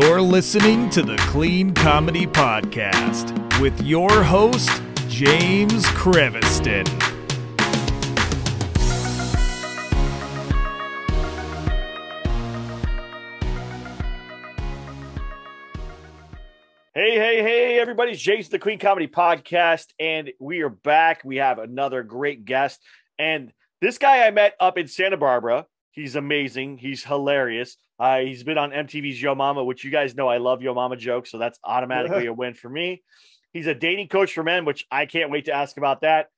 You're listening to the Clean Comedy Podcast with your host, James Creviston. Hey, everybody. It's James, the Clean Comedy Podcast, and we are back. We have another great guest, and this guy I met up in Santa Barbara. He's amazing. He's hilarious. He's been on MTV's Yo Momma, which you guys know I love Yo Momma jokes, so that's automatically a win for me. He's a dating coach for men, which I can't wait to ask about that.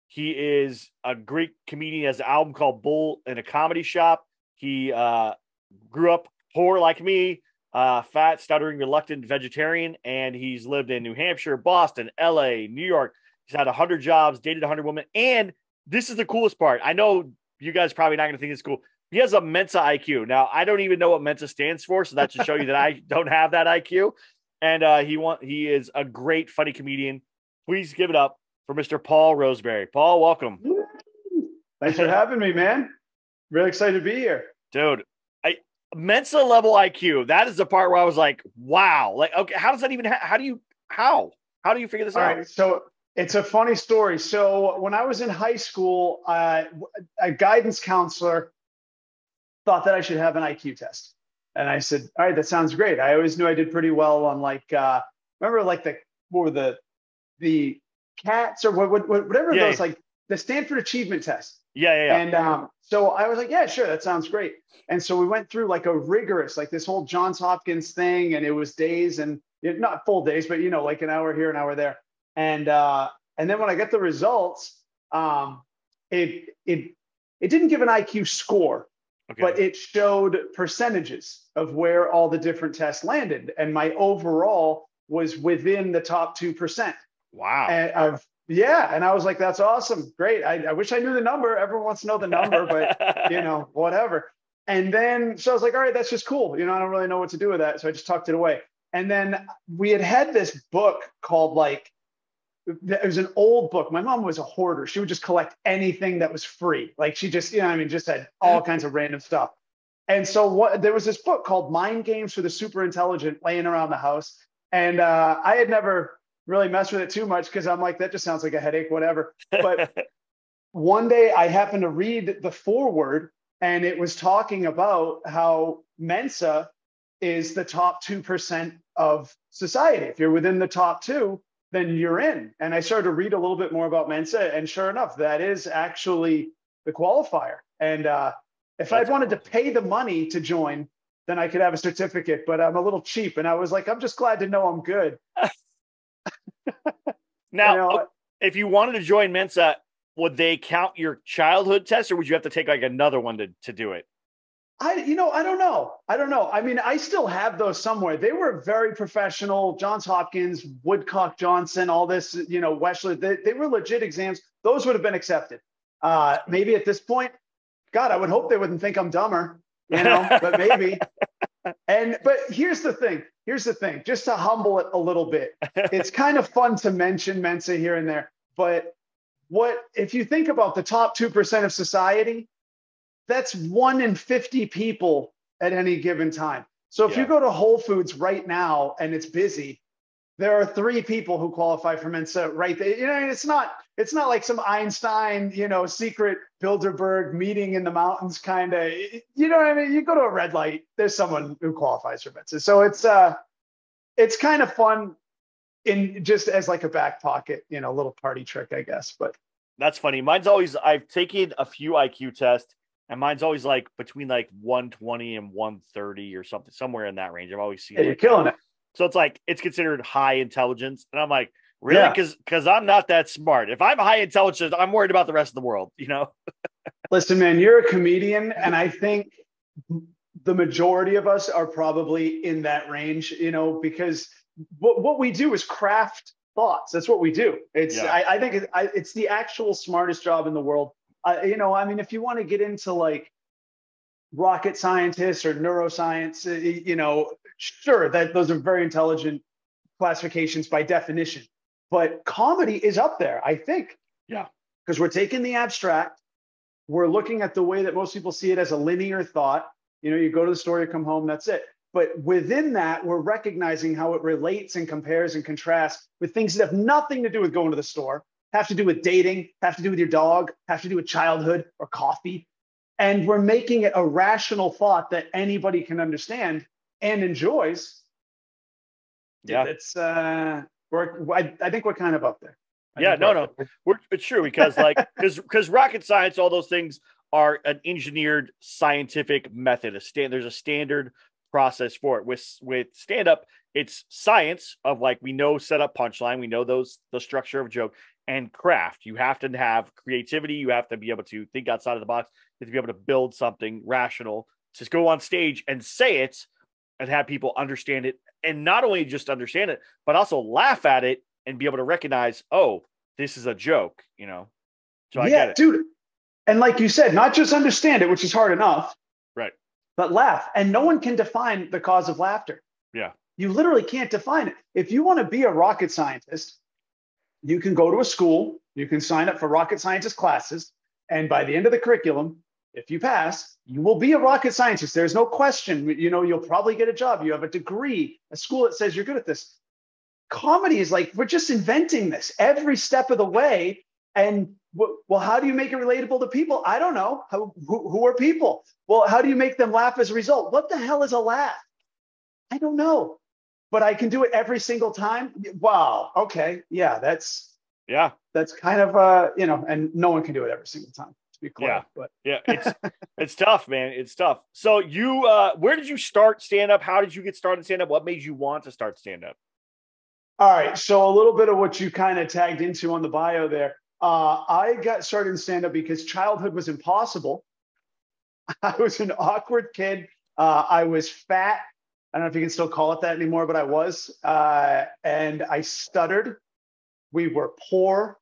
He is a great comedian. He has an album called Bull in a Comedy Shop. He grew up poor like me, fat, stuttering, reluctant vegetarian, and he's lived in New Hampshire, Boston, LA, New York. He's had 100 jobs, dated 100 women, and this is the coolest part. I know you guys are probably not going to think it's cool. He has a MENSA IQ. Now, I don't even know what MENSA stands for, so that should show you that I don't have that IQ. And he is a great, funny comedian. Please give it up for Mr. Paul Roseberry. Paul, welcome. Thanks for having me, man. Really excited to be here. Dude, MENSA level IQ. That is the part where I was like, wow. Like, okay, how does that even, how do you figure this out? All right, so it's a funny story. So when I was in high school, a guidance counselor thought that I should have an IQ test. And I said, all right, that sounds great. I always knew I did pretty well on remember like the cats or whatever those, like the Stanford Achievement Test. Yeah. And so I was like, yeah, sure. That sounds great. And so we went through like a rigorous, like this whole Johns Hopkins thing. And it was days and not full days, but, like an hour here, an hour there. And then when I got the results, it didn't give an IQ score. Okay. But it showed percentages of where all the different tests landed. And my overall was within the top 2%. Wow. And I was like, that's awesome. Great. I wish I knew the number. Everyone wants to know the number, but whatever. And then, so I was like, all right, that's just cool. I don't really know what to do with that. So I just tucked it away. And then we had this book called it was an old book. My mom was a hoarder. She would just collect anything that was free. Like she just, just had all kinds of random stuff. And so there was this book called Mind Games for the Super Intelligent laying around the house. And I had never really messed with it too much because I'm like, that just sounds like a headache, whatever. But one day I happened to read the foreword and it was talking about how MENSA is the top 2% of society. If you're within the top 2, then you're in. And I started to read a little bit more about MENSA, and sure enough, that is actually the qualifier. And if I'd wanted to pay the money to join, then I could have a certificate, but I'm a little cheap. And I was like, I'm just glad to know I'm good. Now, if you wanted to join MENSA, would they count your childhood test, or would you have to take like another one to do it? I don't know. I mean, I still have those somewhere. They were very professional. Johns Hopkins, Woodcock Johnson, all this, Wesley, they were legit exams. Those would have been accepted. Maybe at this point, God, I would hope they wouldn't think I'm dumber, but maybe. But here's the thing, just to humble it a little bit. It's kind of fun to mention MENSA here and there, but if you think about the top 2% of society, that's 1 in 50 people at any given time. So if you go to Whole Foods right now and it's busy, there are 3 people who qualify for MENSA right there. It's not like some Einstein, secret Bilderberg meeting in the mountains kind of, what I mean? You go to a red light, there's someone who qualifies for MENSA. So it's kind of fun in just as like a back pocket, little party trick, I guess. But that's funny. I've taken a few IQ tests. And mine's always like between like 120 and 130 or something, somewhere in that range. I've always seen you're killing it. So it's like, it's considered high intelligence. And I'm like, really? Because I'm not that smart. If I'm high intelligence, I'm worried about the rest of the world, Listen, man, you're a comedian. And I think the majority of us are probably in that range, because what we do is craft thoughts. That's what we do. I think it's the actual smartest job in the world. I mean, if you want to get into like rocket scientists or neuroscience, sure, that those are very intelligent classifications by definition. But comedy is up there, I think. Yeah. Because we're taking the abstract, we're looking at the way that most people see it as a linear thought. You go to the store, you come home, that's it. But within that, we're recognizing how it relates and compares and contrasts with things that have nothing to do with going to the store, have to do with dating, have to do with your dog, have to do with childhood or coffee. And we're making it a rational thought that anybody can understand and enjoys. Yeah. I think we're kind of up there. It's true because rocket science, all those things are an engineered scientific method. There's a standard process for it. With stand up, it's science of like, we know setup, punchline, we know the structure of a joke, and craft. You have to have creativity. You have to be able to think outside of the box. You have to be able to build something rational to go on stage and say it and have people understand it, and not only just understand it, but also laugh at it and be able to recognize, oh, this is a joke, So I get it. Dude. And like you said, not just understand it, which is hard enough. Right. But laugh. And no one can define the cause of laughter. Yeah. You literally can't define it. If you want to be a rocket scientist, you can go to a school, you can sign up for rocket scientist classes. And by the end of the curriculum, if you pass, you will be a rocket scientist. There's no question. You'll probably get a job. You have a degree, a school that says you're good at this. Comedy is like, we're just inventing this every step of the way. And well, how do you make it relatable to people? I don't know. Who are people? Well, how do you make them laugh as a result? What the hell is a laugh? I don't know, but I can do it every single time. Wow. Okay. Yeah. That's kind of, and no one can do it every single time, to be clear. It's tough, man. It's tough. So where did you start stand up? How did you get started stand up? What made you want to start stand up? All right. So a little bit of what you kind of tagged into on the bio there. I got started in stand-up because childhood was impossible. I was an awkward kid. I was fat. I don't know if you can still call it that anymore, but I was. And I stuttered. We were poor.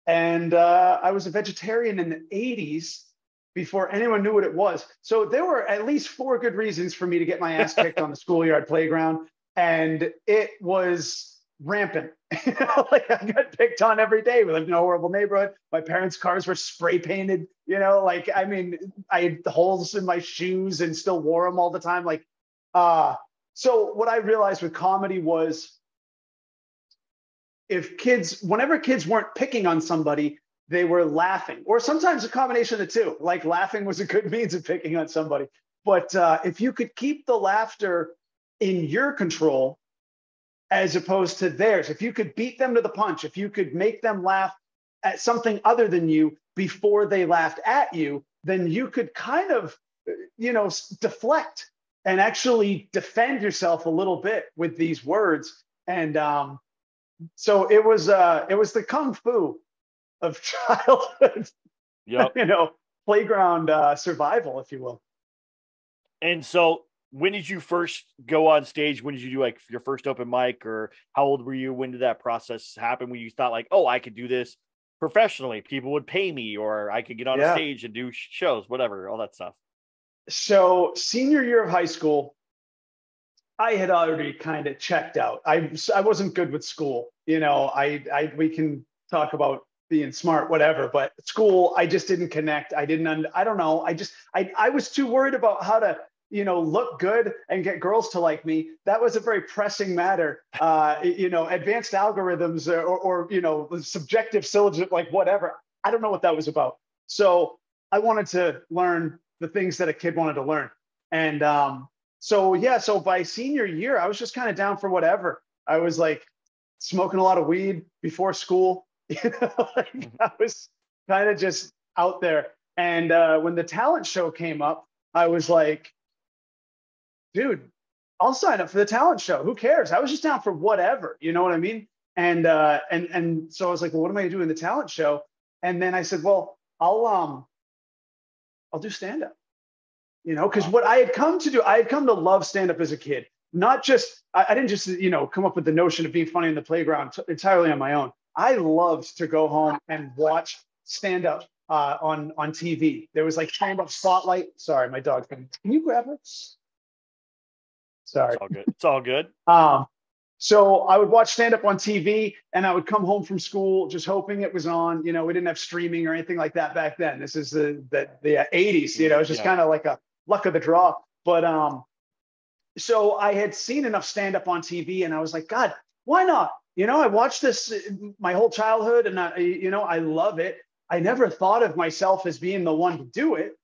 And I was a vegetarian in the 80s before anyone knew what it was. So there were at least 4 good reasons for me to get my ass kicked on the schoolyard playground. And it was rampant. Like, I got picked on every day. We lived in a horrible neighborhood. My parents' cars were spray painted. I had holes in my shoes and still wore them all the time. So what I realized with comedy was, whenever kids weren't picking on somebody, they were laughing, or sometimes a combination of the two. Like, laughing was a good means of picking on somebody. But if you could keep the laughter in your control, as opposed to theirs, if you could beat them to the punch, if you could make them laugh at something other than you before they laughed at you, then you could kind of, deflect and actually defend yourself a little bit with these words. And so it was the kung fu of childhood, playground survival, if you will. And so, when did you first go on stage? When did you do like your first open mic, or how old were you? When did that process happen? When you thought like, oh, I could do this professionally, people would pay me, or I could get on a stage and do shows, whatever, all that stuff. So senior year of high school, I had already kind of checked out. I wasn't good with school. We can talk about being smart, whatever, but school, I just didn't connect. I don't know. I was too worried about how to, look good and get girls to like me. That was a very pressing matter. Advanced algorithms or subjective syllogism, like whatever. I don't know what that was about. So I wanted to learn the things that a kid wanted to learn. And so by senior year, I was just kind of down for whatever. I was like smoking a lot of weed before school. I was kind of just out there. And when the talent show came up, I was like, dude, I'll sign up for the talent show. Who cares? I was just down for whatever. You know what I mean? And so I was like, well, what am I going to do in the talent show? And then I said, well, I'll do stand-up, because what I had come to do, I had come to love stand-up as a kid. Not just, I didn't just, come up with the notion of being funny in the playground entirely on my own. I loved to go home and watch stand-up on TV. There was like stand-up spotlight. Sorry, my dog. Can you grab her? Sorry. It's all good. It's all good. So I would watch stand-up on TV, and I would come home from school just hoping it was on. We didn't have streaming or anything like that back then. This is the 80s. It was just kind of like a luck of the draw. But so I had seen enough stand up on TV and I was like, God, why not? I watched this my whole childhood and I love it. I never thought of myself as being the one to do it.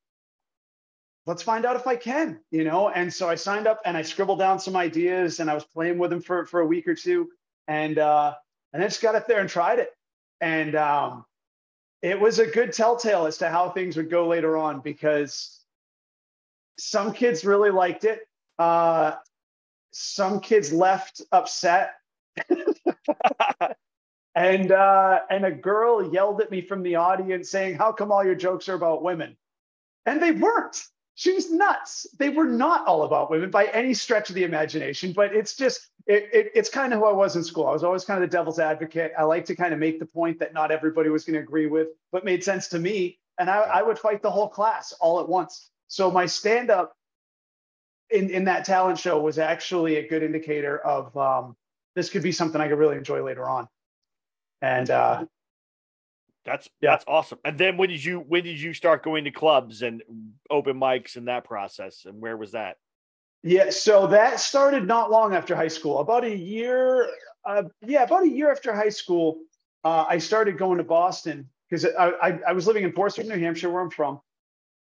Let's find out if I can, And so I signed up and I scribbled down some ideas and I was playing with them for a week or two. And I just got up there and tried it. And it was a good telltale as to how things would go later on, because some kids really liked it. Some kids left upset. And a girl yelled at me from the audience saying, "How come all your jokes are about women?" And they weren't. She was nuts. They were not all about women by any stretch of the imagination, but it's just, it's kind of who I was in school. I was always kind of the devil's advocate. I like to kind of make the point that not everybody was going to agree with, but made sense to me. And I would fight the whole class all at once. So my stand-up in that talent show was actually a good indicator of this could be something I could really enjoy later on. And that's awesome. And then when did you start going to clubs and open mics and that process? And where was that? Yeah, so that started not long after high school. About a year after high school, I started going to Boston because I was living in Portsmouth, New Hampshire, where I'm from.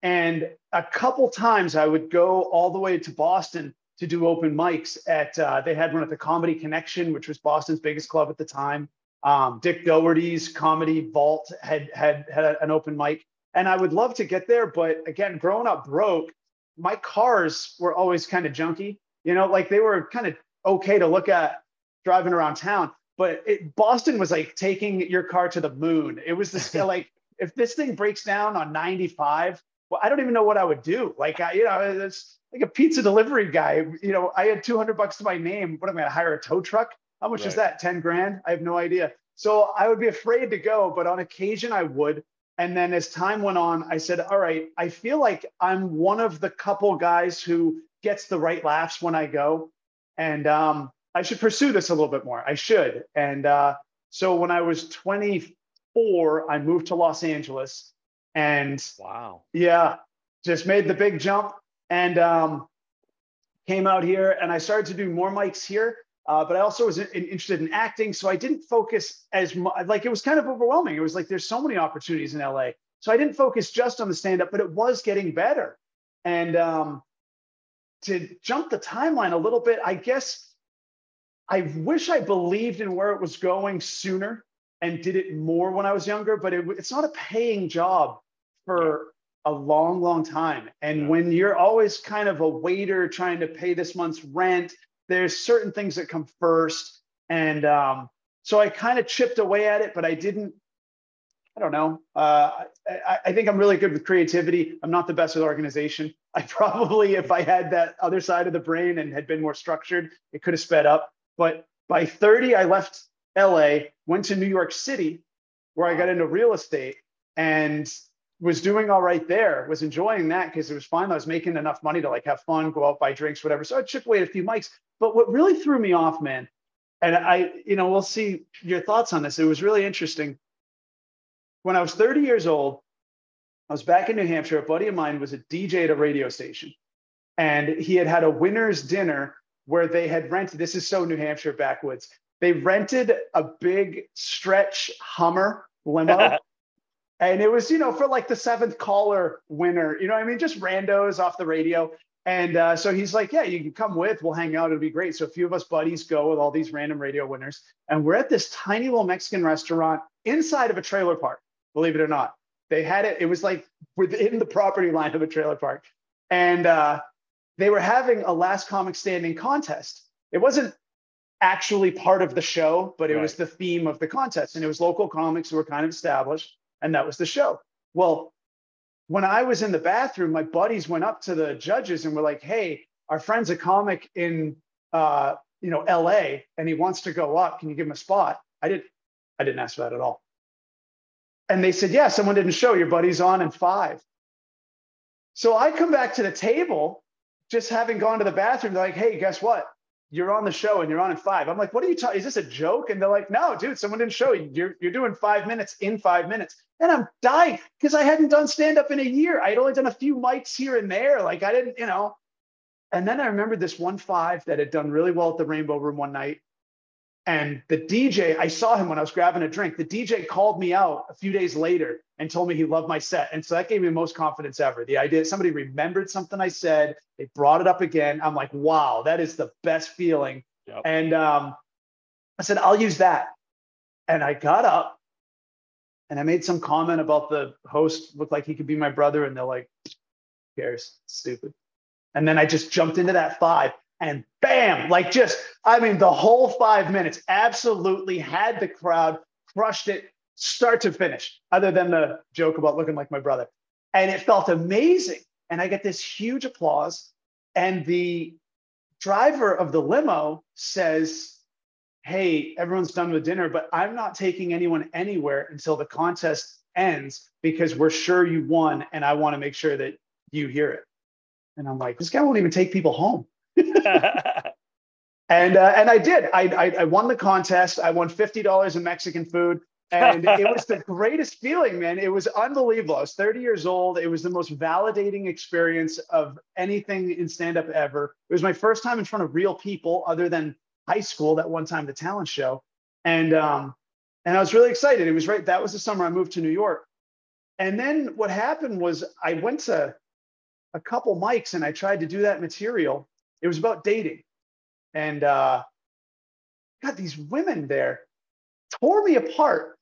And a couple times I would go all the way to Boston to do open mics at, they had one at the Comedy Connection, which was Boston's biggest club at the time. Dick Doherty's Comedy Vault had an open mic, and I would love to get there. But again, growing up broke, my cars were always kind of junky, like they were kind of okay to look at driving around town. But Boston was like taking your car to the moon. It was this like, if this thing breaks down on 95, well, I don't even know what I would do. Like, it's like a pizza delivery guy. I had $200 to my name. What am I going to hire a tow truck? How much is that? 10 grand? I have no idea. So I would be afraid to go, but on occasion I would. And then as time went on, I said, all right, I feel like I'm one of the couple guys who gets the right laughs when I go. And I should pursue this a little bit more. I should. And so when I was 24, I moved to Los Angeles. And wow. Yeah, just made the big jump and came out here. And I started to do more mics here. But I also was interested in acting. So I didn't focus as much, like it was kind of overwhelming. It was like, there's so many opportunities in LA. So I didn't focus just on the stand-up, but it was getting better. And to jump the timeline a little bit, I guess I wish I believed in where it was going sooner and did it more when I was younger, but it's not a paying job for a long, long time. And when you're always kind of a waiter trying to pay this month's rent, there's certain things that come first. And so I kind of chipped away at it, but I don't know. I think I'm really good with creativity. I'm not the best with organization. I probably, if I had that other side of the brain and had been more structured, it could have sped up. But by 30, I left LA, went to New York City, where I got into real estate and was doing all right there, was enjoying that because it was fun. I was making enough money to like have fun, go out, buy drinks, whatever. So I chipped away at a few mics. But what really threw me off, man, and we'll see your thoughts on this. It was really interesting. When I was 30 years old, I was back in New Hampshire. A buddy of mine was a DJ at a radio station. And he had a winner's dinner where they had rented, this is so New Hampshire backwoods. They rented a big stretch Hummer limo. And it was, for like the 7th caller winner, just randos off the radio. And so he's like, yeah, you can come with, we'll hang out, it'll be great. So a few of us buddies go with all these random radio winners. And we're at this tiny little Mexican restaurant inside of a trailer park, believe it or not. They had it was like within the property line of a trailer park. And they were having a last comic standing contest. It wasn't actually part of the show, but it was the theme of the contest. And it was local comics who were kind of established. And that was the show. Well, when I was in the bathroom, my buddies went up to the judges and were like, hey, our friend's a comic in, LA, and he wants to go up. Can you give him a spot? I didn't ask for that at all. And they said, yeah, someone didn't show. Your buddy's on in 5. So I come back to the table, just having gone to the bathroom. They're like, hey, guess what? You're on the show and you're on in 5. I'm like, what are you talking? Is this a joke? And they're like, no, dude, someone didn't show you. You're doing 5 minutes in 5 minutes. And I'm dying because I hadn't done stand-up in a year. I had only done a few mics here and there. Like I didn't, And then I remembered this 1.5 that had done really well at the Rainbow Room one night. And the DJ, I saw him when I was grabbing a drink. The DJ called me out a few days later and told me he loved my set. And so that gave me the most confidence ever. The idea somebody remembered something I said, they brought it up again. I'm like, wow, that is the best feeling. Yep. And I said, I'll use that. And I got up and I made some comment about the host looked like he could be my brother. And they're like, who cares? Stupid. And then I just jumped into that 5. And bam, like just, I mean, the whole 5 minutes absolutely had the crowd, crushed it, start to finish, other than the joke about looking like my brother. And it felt amazing. And I get this huge applause. And the driver of the limo says, hey, everyone's done with dinner, but I'm not taking anyone anywhere until the contest ends because we're sure you won. And I want to make sure that you hear it. And I'm like, this guy won't even take people home. And I did. I won the contest. I won $50 in Mexican food. And it was the greatest feeling, man. It was unbelievable. I was 30 years old. It was the most validating experience of anything in stand-up ever. It was my first time in front of real people other than high school, that one time, the talent show. And I was really excited. It was right. That was the summer I moved to New York. And then what happened was I went to a couple mics and I tried to do that material. It was about dating. And God, these women there tore me apart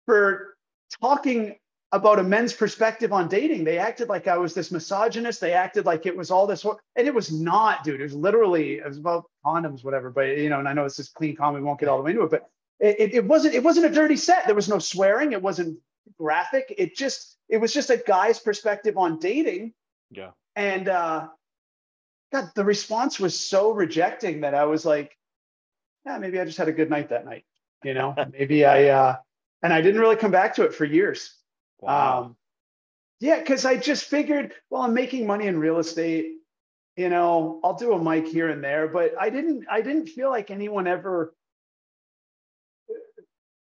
for talking about a men's perspective on dating. They acted like I was this misogynist. They acted like it was all this, and it was not, dude. It was literally, it was about condoms, whatever. But, you know, and I know it's this clean comedy, we won't get all the way into it, but it wasn't a dirty set. There was no swearing. It wasn't graphic. It was just a guy's perspective on dating. Yeah. And God, the response was so rejecting that I was like, yeah, maybe I just had a good night that night. You know, maybe and I didn't really come back to it for years. Wow. Yeah, because I just figured, well, I'm making money in real estate. You know, I'll do a mic here and there, but I didn't feel like anyone ever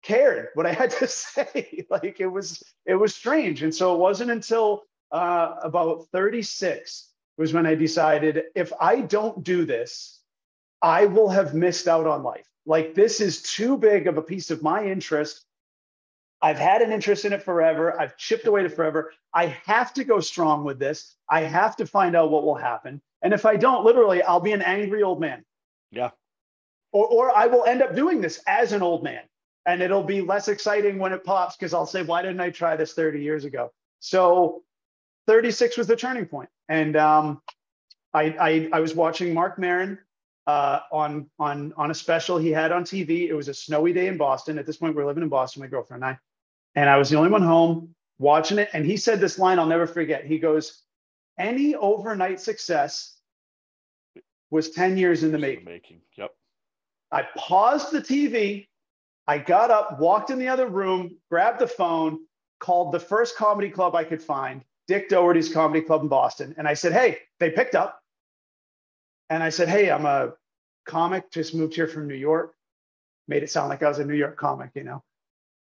cared what I had to say. Like it was strange. And so it wasn't until about 36 was when I decided, if I don't do this, I will have missed out on life. Like this is too big of a piece of my interest. I've had an interest in it forever. I've chipped away at it forever. I have to go strong with this. I have to find out what will happen. And if I don't, literally, I'll be an angry old man. Yeah. Or I will end up doing this as an old man. And it'll be less exciting when it pops because I'll say, why didn't I try this 30 years ago? So 36 was the turning point. And I was watching Mark Maron on a special he had on TV. It was a snowy day in Boston. At this point, we were living in Boston, my girlfriend and I. And I was the only one home watching it. And he said this line I'll never forget. He goes, any overnight success was 10 years in the making. Yep. I paused the TV. I got up, walked in the other room, grabbed the phone, called the first comedy club I could find, Dick Doherty's Comedy Club in Boston. And I said, hey, they picked up. And I said, hey, I'm a comic, just moved here from New York. Made it sound like I was a New York comic, you know.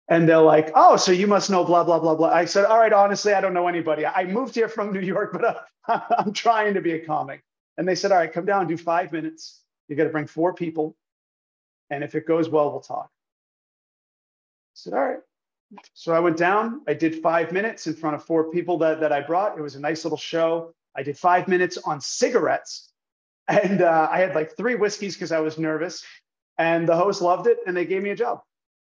And they're like, oh, so you must know blah, blah, blah, blah. I said, all right, honestly, I don't know anybody. I moved here from New York, but I'm trying to be a comic. And they said, all right, come down, do 5 minutes. You got to bring 4 people. And if it goes well, we'll talk. I said, all right. So I went down. I did 5 minutes in front of 4 people that I brought. It was a nice little show. I did 5 minutes on cigarettes. And I had like 3 whiskeys because I was nervous. And the host loved it. And they gave me a job.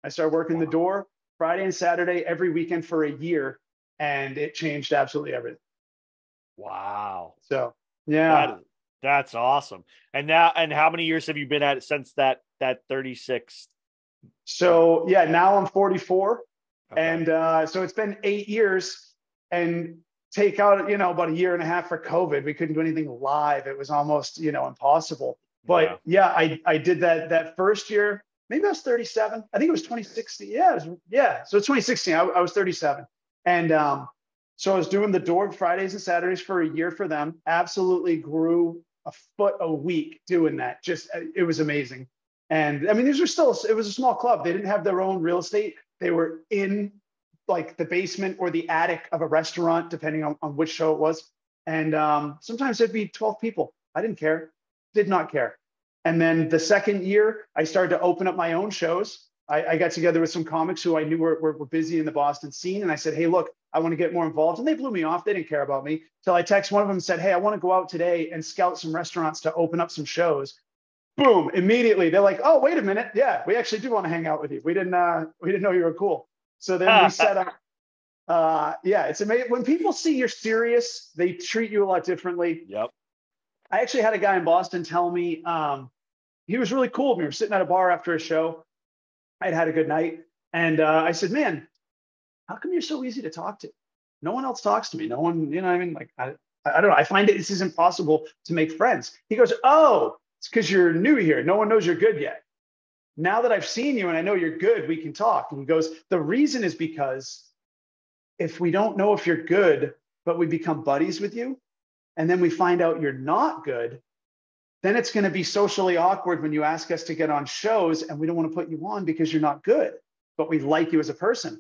I started working the door Friday and Saturday every weekend for a year. And it changed absolutely everything. Wow. So, yeah. That's awesome. And how many years have you been at it since that 36? So, yeah, now I'm 44. Okay. And so it's been 8 years, and take out, about a year and a half for COVID. We couldn't do anything live. It was almost, impossible. But yeah, I did that first year. Maybe I was 37. I think it was 2016. Yeah. So it's 2016. I was 37. And so I was doing the door Fridays and Saturdays for a year for them. Absolutely grew a foot a week doing that. Just, it was amazing. And I mean, it was a small club. They didn't have their own real estate. They were in like the basement or the attic of a restaurant, depending on which show it was. And sometimes there'd be 12 people. I didn't care. Did not care. And then the second year, I started to open up my own shows. I got together with some comics who I knew were busy in the Boston scene. And I said, hey, look, I want to get more involved. And they blew me off. They didn't care about me. Till I text one of them and said, hey, I want to go out today and scout some restaurants to open up some shows. Boom, immediately. They're like, oh, wait a minute. Yeah, we actually do want to hang out with you. We didn't know you were cool. So then we set up. Yeah, it's amazing. When people see you're serious, they treat you a lot differently. Yep. I actually had a guy in Boston tell me, he was really cool. We were sitting at a bar after a show. I'd had a good night. And I said, man, how come you're so easy to talk to? No one else talks to me. No one, you know what I mean? Like, I don't know. I find this is impossible to make friends. He goes, oh, it's because you're new here. No one knows you're good yet. Now that I've seen you and I know you're good, we can talk. And he goes, the reason is because if we don't know if you're good, but we become buddies with you, and then we find out you're not good, then it's going to be socially awkward when you ask us to get on shows and we don't want to put you on because you're not good, but we like you as a person.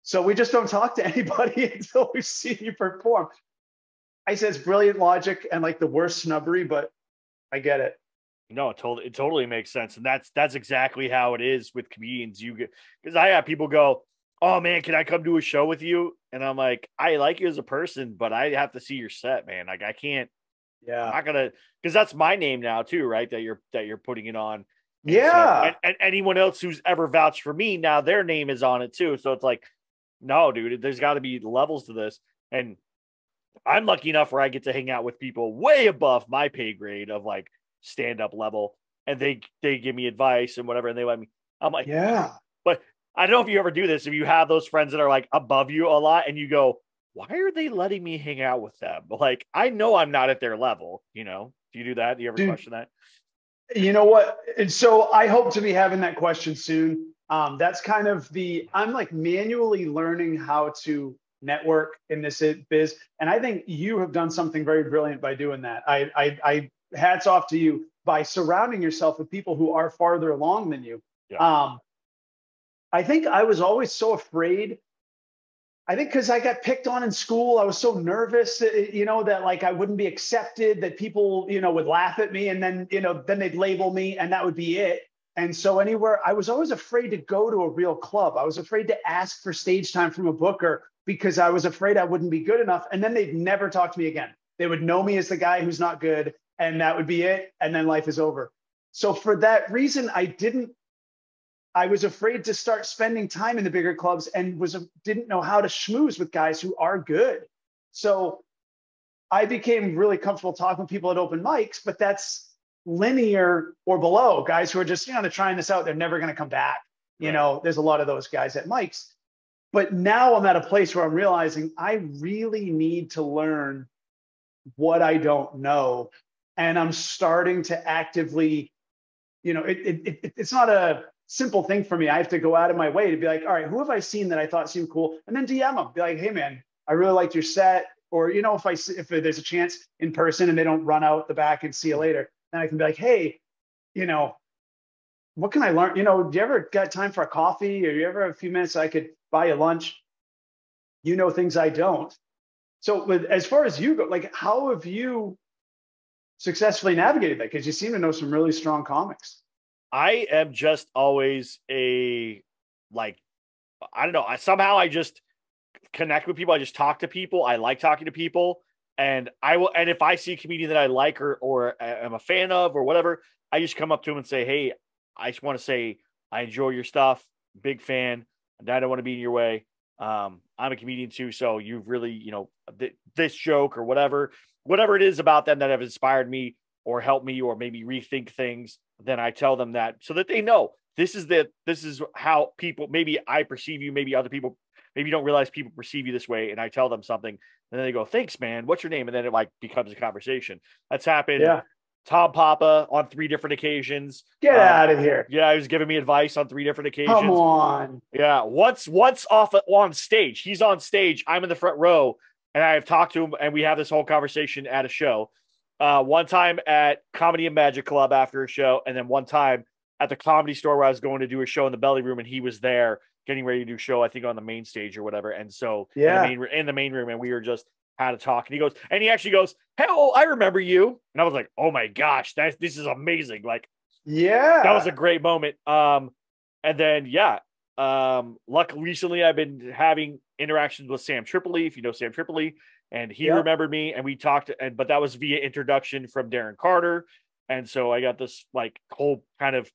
So we just don't talk to anybody until we've seen you perform. I said, it's brilliant logic and like the worst snubbery, but I get it. No, it totally makes sense. And that's exactly how it is with comedians. Because I have people go, oh man, can I come do a show with you? And I'm like, I like you as a person, but I have to see your set, man. Like I can't. Yeah, I'm not gonna, because that's my name now too, right? That you're putting it on. And yeah. So, and anyone else who's ever vouched for me, now their name is on it too. So it's like, no, dude, there's got to be levels to this. And I'm lucky enough where I get to hang out with people way above my pay grade of like stand-up level, and they give me advice and whatever, and they let me. I'm like, yeah. But I don't know if you ever do this. If you have those friends that are like above you a lot, and you go, why are they letting me hang out with them? But like, I know I'm not at their level, you know? Do you do that? Do you ever question that? You know what? And so I hope to be having that question soon. That's kind of I'm like manually learning how to network in this biz. And I think you have done something very brilliant by doing that. I hats off to you by surrounding yourself with people who are farther along than you. Yeah. I think I was always so afraid. I think because I got picked on in school, I was so nervous, you know, that like I wouldn't be accepted, that people, you know, would laugh at me, and then, you know, then they'd label me and that would be it. And so I was always afraid to go to a real club. I was afraid to ask for stage time from a booker because I was afraid I wouldn't be good enough. And then they'd never talk to me again. They would know me as the guy who's not good, and that would be it. And then life is over. So for that reason, I was afraid to start spending time in the bigger clubs and didn't know how to schmooze with guys who are good. So I became really comfortable talking with people at open mics, but that's linear or below, guys who are just, you know, they're trying this out. They're never going to come back. You know, there's a lot of those guys at mics. But now I'm at a place where I'm realizing I really need to learn what I don't know. And I'm starting to actively, you know, it's not a simple thing for me. I have to go out of my way to be like, all right, who have I seen that I thought seemed cool? And then DM them, be like, hey man, I really liked your set. Or, you know, if there's a chance in person and they don't run out the back and see you later, then I can be like, hey, you know, what can I learn? You know, do you ever got time for a coffee, or you ever have a few minutes I could buy you lunch? You know, things I don't. So as far as you go, like, how have you successfully navigated that? Because you seem to know some really strong comics. I am just always I don't know. Somehow I just connect with people. I just talk to people. I like talking to people, and and if I see a comedian that I like or am a fan of or whatever, I just come up to him and say, hey, I just want to say, I enjoy your stuff. Big fan. And I don't want to be in your way. I'm a comedian too. So you've really, you know, this joke or whatever it is about them that have inspired me or helped me or maybe rethink things. Then I tell them that so that they know this is how people, maybe I perceive you, maybe other people, maybe you don't realize people perceive you this way. And I tell them something and then they go, thanks, man. What's your name? And then it like becomes a conversation. That's happened. Yeah. Tom Papa on 3 different occasions. Get out of here. Yeah. He was giving me advice on 3 different occasions. Come on. Yeah. Once on stage, he's on stage. I'm in the front row and I've talked to him and we have this whole conversation at a show. One time at Comedy and Magic Club after a show, and then one time at the Comedy Store where I was going to do a show in the belly room, and he was there getting ready to do a show, I think on the main stage or whatever. And so in the main room, and we were just had a talk. And he actually goes, "Hey, oh, I remember you." And I was like, "Oh my gosh, this is amazing!" Like, yeah, that was a great moment. And then luckily recently I've been having interactions with Sam Tripoli, if you know Sam Tripoli, and he remembered me, and we talked, but that was via introduction from Darren Carter. And so I got this like whole kind of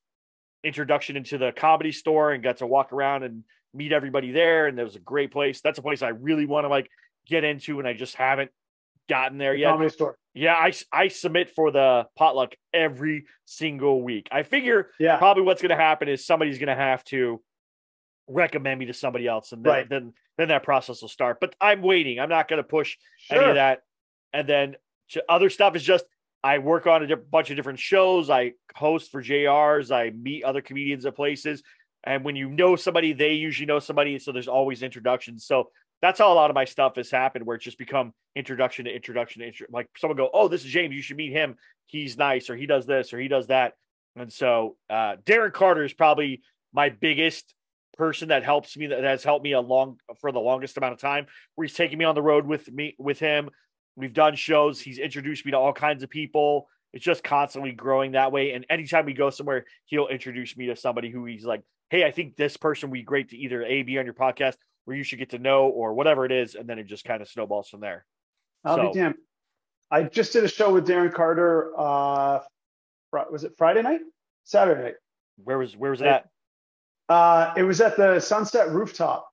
introduction into the Comedy Store and got to walk around and meet everybody there. And it was a great place. That's a place I really want to like get into, and I just haven't gotten there yet. Comedy Store. Yeah, I submit for the potluck every single week. I figure probably what's going to happen is somebody's going to have to recommend me to somebody else, and then that process will start. But I'm waiting. I'm not going to push any of that. And then other stuff is just I work on a bunch of different shows. I host for JRs. I meet other comedians at places. And when you know somebody, they usually know somebody. So there's always introductions. So that's how a lot of my stuff has happened, where it's just become introduction to introduction. Like someone go, "Oh, this is James. You should meet him. He's nice," or "He does this," or "He does that." And so Darren Carter is probably my biggest person that helps me, that has helped me along for the longest amount of time, where he's taking me on the road with him. We've done shows. He's introduced me to all kinds of people. It's just constantly growing that way. And anytime we go somewhere, he'll introduce me to somebody who he's like, "Hey, I think this person would be great to either be on your podcast, where you should get to know," or whatever it is. And then it just kind of snowballs from there. I'll be damned. I just did a show with Darren Carter. Was it Friday night? Saturday night. Where was it at? It was at the Sunset Rooftop.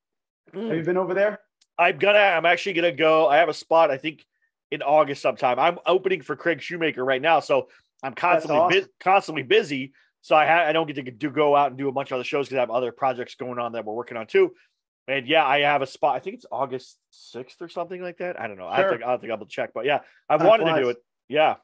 Have you been over there? I'm actually gonna go. I have a spot, I think, in August sometime. I'm opening for Craig Shoemaker right now, so I'm constantly busy. So I don't get to go out and do a bunch of other shows because I have other projects going on that we're working on too. And I have a spot. I think it's August 6th or something like that. I don't know. Sure. I'll think I'll check. But I wanted to do it. Yeah.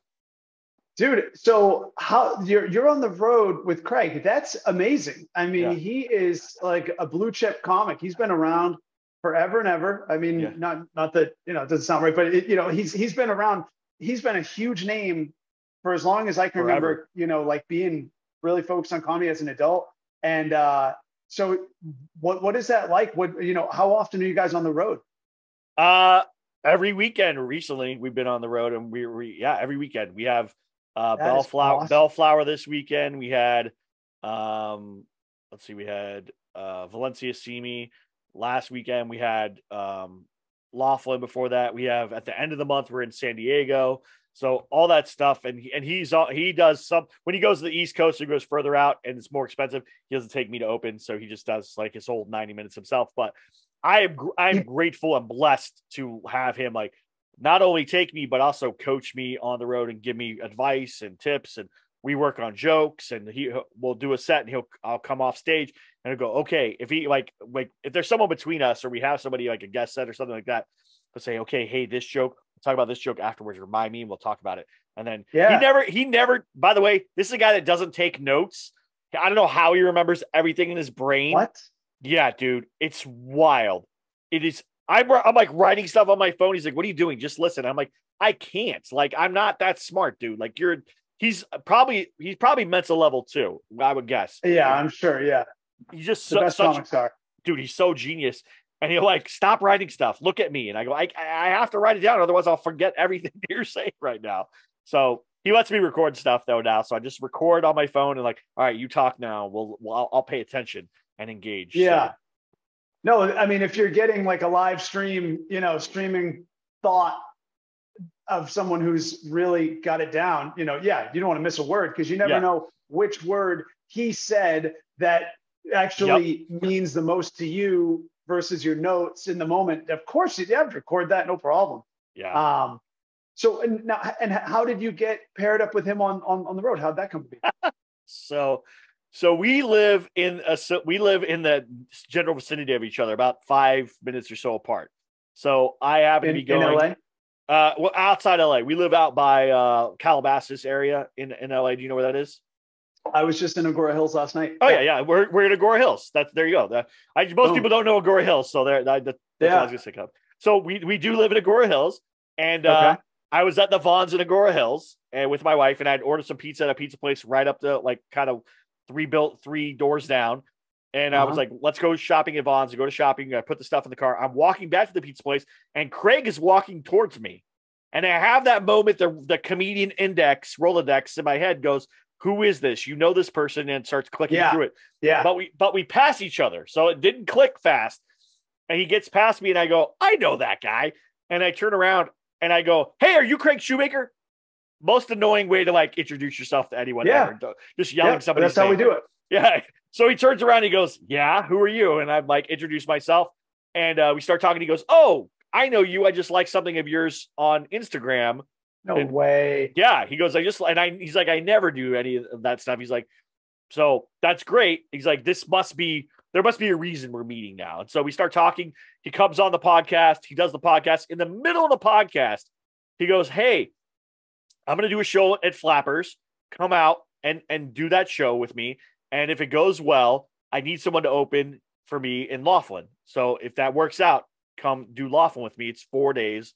Dude, so how you're on the road with Craig? That's amazing. I mean, he is like a blue chip comic. He's been around forever and ever. I mean, not that it doesn't sound right, but he's been around. He's been a huge name for as long as I can remember. Like being really focused on comedy as an adult. And so, what is that like? How often are you guys on the road? Every weekend. Recently, we've been on the road, and every weekend we have. Bellflower this weekend. We had we had Valencia Simi last weekend. We had Laughlin before that. We have at the end of the month we're in San Diego. So all that stuff, and he does some when he goes to the East Coast, he goes further out and it's more expensive. He doesn't take me to open, so he just does like his whole 90 minutes himself. But I'm grateful and blessed to have him like not only take me, but also coach me on the road and give me advice and tips. And we work on jokes, and we'll do a set, and I'll come off stage and I'll go, okay, if he like if there's someone between us, or we have somebody like a guest set or something like that, we'll say, okay, hey, this joke, we'll talk about this joke afterwards. Remind me, and we'll talk about it. And then he never, by the way, this is a guy that doesn't take notes. I don't know how he remembers everything in his brain. What? Yeah, dude, it's wild. It is. I'm like writing stuff on my phone. He's like, "What are you doing? Just listen." I'm like, "I can't. Like, I'm not that smart, dude. Like, he's probably mental level too. I would guess." Yeah, I'm sure. Yeah, he's just the best comic star, dude. He's so genius, and he'll like stop writing stuff. Look at me, and I go, I have to write it down, otherwise I'll forget everything you're saying right now. So he lets me record stuff though now. So I just record on my phone and like, all right, you talk now. I'll pay attention and engage. Yeah. So. No, I mean, if you're getting like a live stream, streaming thought of someone who's really got it down, you don't want to miss a word, because you never know which word he said that actually means the most to you versus your notes in the moment. Of course, you have to record that, no problem. Yeah. So and how did you get paired up with him on the road? How'd that come to be? So we live in the general vicinity of each other, about 5 minutes or so apart. So I happen to be going in LA. Well, outside LA. We live out by Calabasas area in LA. Do you know where that is? I was just in Agora Hills last night. Oh yeah. We're in Agora Hills. There you go. Most people don't know Agora Hills, so that's what I was gonna say. So we do live in Agora Hills, and I was at the Vons in Agora Hills and with my wife, and I'd ordered some pizza at a pizza place right up the like kind of three doors down. And I was like, let's go shopping at Vaughn's. I go to shopping. I put the stuff in the car. I'm walking back to the pizza place, and Craig is walking towards me. And I have that moment, the comedian Rolodex in my head goes, who is this? You know this person, and starts clicking through it. Yeah. But we pass each other. So it didn't click fast. And he gets past me, and I go, I know that guy. And I turn around, and I go, hey, are you Craig Shoemaker? Most annoying way to like introduce yourself to anyone ever. Just yelling somebody. That's how we do it. Yeah. So he turns around, and he goes, yeah, who are you? And I'm like, introduce myself. And we start talking. He goes, oh, I know you. I just like something of yours on Instagram. No way. Yeah. He goes, he's like, I never do any of that stuff. He's like, so that's great. He's like, there must be a reason we're meeting now. And so we start talking. He comes on the podcast. He does the podcast. In the middle of the podcast, he goes, hey, I'm going to do a show at Flappers. Come out and do that show with me. And if it goes well, I need someone to open for me in Laughlin. So if that works out, come do Laughlin with me. It's 4 days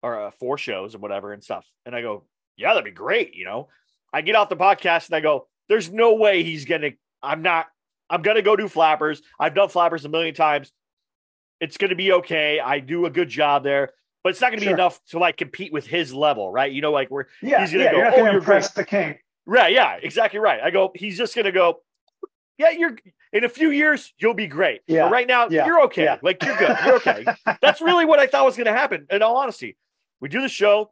or 4 shows or whatever and stuff. And I go, yeah, that'd be great. I get off the podcast and I go, there's no way I'm going to go do Flappers. I've done Flappers a million times. It's going to be okay. I do a good job there, but it's not going to be enough to like compete with his level. Right. He's going to go, you're not going to impress the king. Right. Yeah, exactly right. I go, he's just going to go, yeah, in a few years, you'll be great. Yeah. But right now, you're okay. Yeah. Like, you're good. You're okay. That's really what I thought was going to happen. In all honesty, we do the show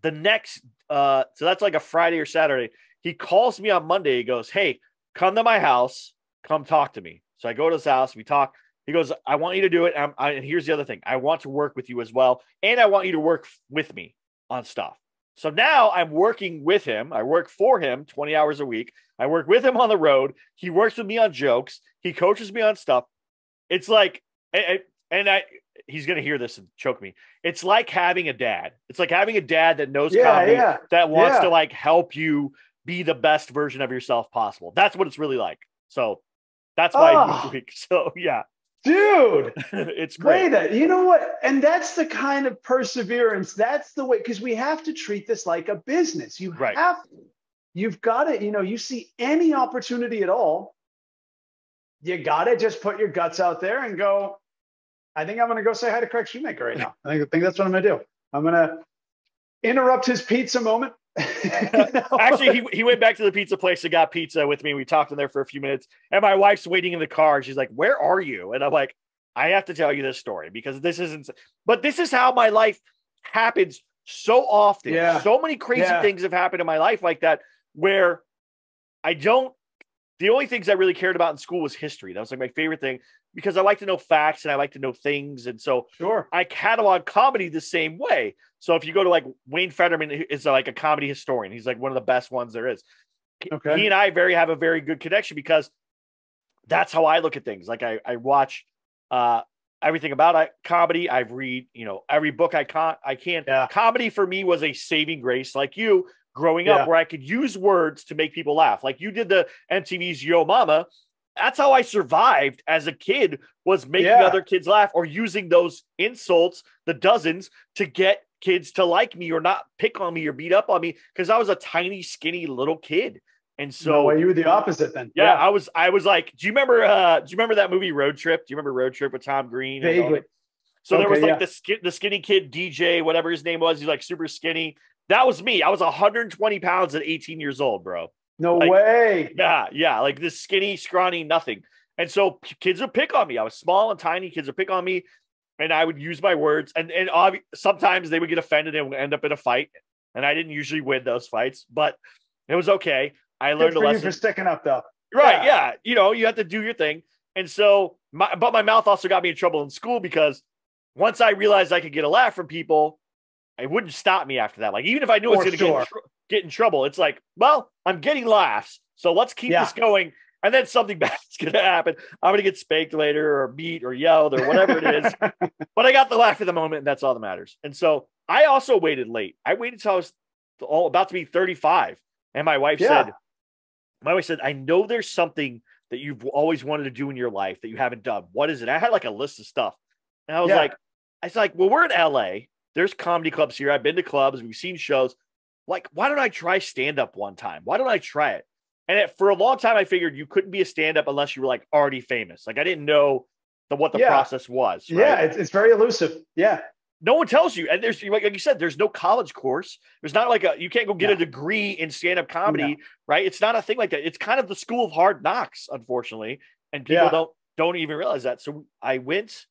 the next, so that's like a Friday or Saturday. He calls me on Monday. He goes, hey, come to my house. Come talk to me. So I go to his house. We talk. He goes, I want you to do it. And here's the other thing. I want to work with you as well. And I want you to work with me on stuff. So now I'm working with him. I work for him 20 hours a week. I work with him on the road. He works with me on jokes. He coaches me on stuff. It's like, he's going to hear this and choke me. It's like having a dad. It's like having a dad that knows comedy, that wants to like help you be the best version of yourself possible. That's what it's really like. So that's why I do this week. So yeah. Dude, it's great. You know what? And that's the kind of perseverance. That's the way, because we have to treat this like a business. You've got to, you see any opportunity at all, you got to just put your guts out there and go, I think I'm going to go say hi to Craig Shoemaker right now. I think that's what I'm going to do. I'm going to interrupt his pizza moment. Actually, he went back to the pizza place and got pizza with me. We talked in there for a few minutes, and my wife's waiting in the car. She's like, where are you? And I'm like, I have to tell you this story because this is how my life happens so often. So many crazy things have happened in my life like that, where the only things I really cared about in school was history. That was like my favorite thing because I like to know facts and I like to know things. And so I catalog comedy the same way. So if you go to like Wayne Fetterman is like a comedy historian. He's like one of the best ones there is. Okay. He and I have a very good connection because that's how I look at things. Like I watch everything about comedy. I've read, every book I can. Yeah. Comedy for me was a saving grace like you growing up where I could use words to make people laugh. Like you did the MTV's Yo Momma. That's how I survived as a kid, was making other kids laugh or using those insults, the dozens, to get kids to like me or not pick on me or beat up on me because I was a tiny, skinny little kid. And so you were the opposite then. Yeah, I was like, do you remember that movie Road Trip? Do you remember Road Trip with Tom Green? Vaguely. So there was like the skinny kid, DJ, whatever his name was. He's like super skinny. That was me. I was 120 pounds at 18 years old, bro. No way. Yeah. Like this skinny, scrawny, nothing. And so kids would pick on me. I was small and tiny. Kids would pick on me. And I would use my words. And sometimes they would get offended and end up in a fight. And I didn't usually win those fights. But it was okay. I learned a lesson. You for sticking up, though. Right, yeah. You have to do your thing. And so, but my mouth also got me in trouble in school because once I realized I could get a laugh from people, it wouldn't stop me after that. Like, even if I knew I was going to get in trouble, it's like, well, I'm getting laughs, so let's keep this going. And then something bad's going to happen. I'm going to get spanked later or beat or yelled or whatever it is. But I got the laugh at the moment, and that's all that matters. And so I also waited late. I waited until I was about to be 35. And my wife said, I know there's something that you've always wanted to do in your life that you haven't done. What is it? I had like a list of stuff. And I was like, well, we're in LA. There's comedy clubs here. I've been to clubs. We've seen shows. Like, why don't I try stand-up one time? Why don't I try it? for a long time, I figured you couldn't be a stand-up unless you were like already famous. Like I didn't know what the process was. Right? Yeah, it's very elusive. Yeah. No one tells you. And there's, like you said, there's no college course. There's not like you can't go get a degree in stand-up comedy, right? It's not a thing like that. It's kind of the school of hard knocks, unfortunately. And people don't even realize that. So I went,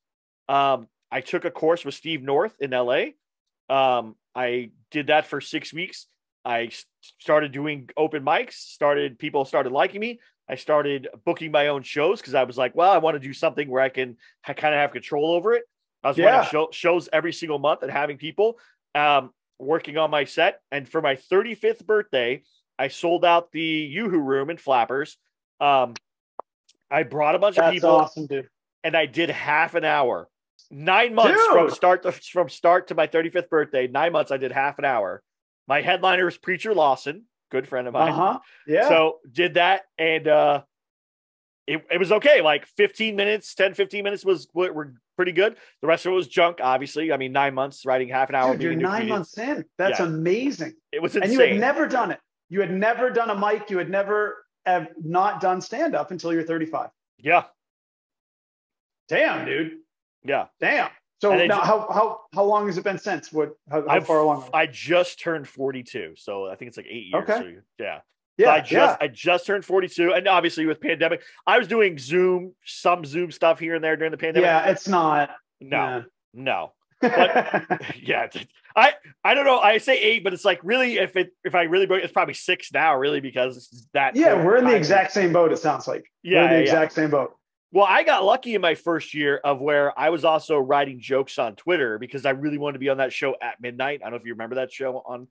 I took a course with Steve North in LA. I did that for 6 weeks. I started doing open mics, people started liking me. I started booking my own shows because I was like, well, I want to do something where I kind of have control over it. I was running shows every single month and having people working on my set. And for my 35th birthday, I sold out the Yoo-Hoo Room in Flappers. I brought a bunch of people. That's awesome, dude. And I did half an hour. 9 months from start to my 35th birthday. 9 months, I did half an hour. My headliner was Preacher Lawson, good friend of mine. Yeah. So did that, and it was okay. Like 15 minutes were pretty good. The rest of it was junk, obviously. I mean, 9 months writing half an hour. Dude, you're 9 months in. That's amazing. It was insane. And you had never done it. You had never done a mic. You had never have not done stand-up until you're 35. Yeah. Damn, dude. Yeah. Damn. So now, how long has it been since? How far along? I just turned 42, so I think it's like 8 years. Okay. So yeah. Yeah. So I just turned 42, and obviously with pandemic, I was doing some Zoom stuff here and there during the pandemic. Yeah, it's not. No. But yeah, I don't know. I say 8, but it's like really, if I really broke, it's probably 6 now, really, because it's that. Yeah, we're in the exact same boat. It sounds like. Yeah, we're in the exact same boat. Well, I got lucky in my first year of where I was also writing jokes on Twitter because I really wanted to be on that show at midnight. I don't know if you remember that show on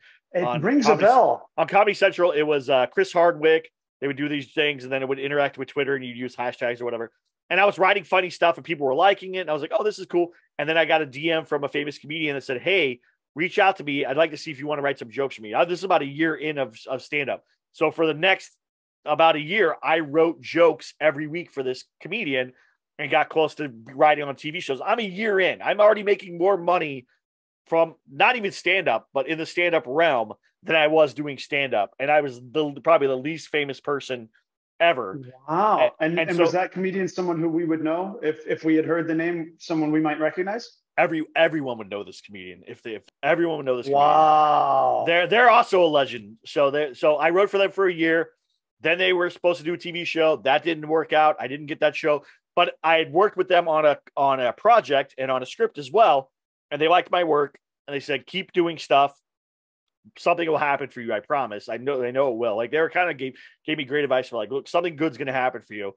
rings a bell. On Comedy Central. It was Chris Hardwick. They would do these things and then it would interact with Twitter and you'd use hashtags or whatever. And I was writing funny stuff and people were liking it. And I was like, oh, this is cool. And then I got a DM from a famous comedian that said, hey, reach out to me. I'd like to see if you want to write some jokes for me. This is about a year in of stand-up. So for the next about a year, I wrote jokes every week for this comedian and got close to writing on TV shows. I'm a year in. I'm already making more money from not even stand-up, but in the stand-up realm than I was doing stand-up. And I was probably the least famous person ever. Wow. And so, was that comedian someone who we would know if we had heard the name, someone we might recognize? Everyone would know this comedian. If everyone would know this comedian. Wow. They're also a legend. So I wrote for them for a year. Then they were supposed to do a TV show. That didn't work out. I didn't get that show. But I had worked with them on a project and on a script as well. And they liked my work. And they said, keep doing stuff. Something will happen for you, I promise. They know it will. Like they were kind of gave me great advice for like, look, something good's going to happen for you.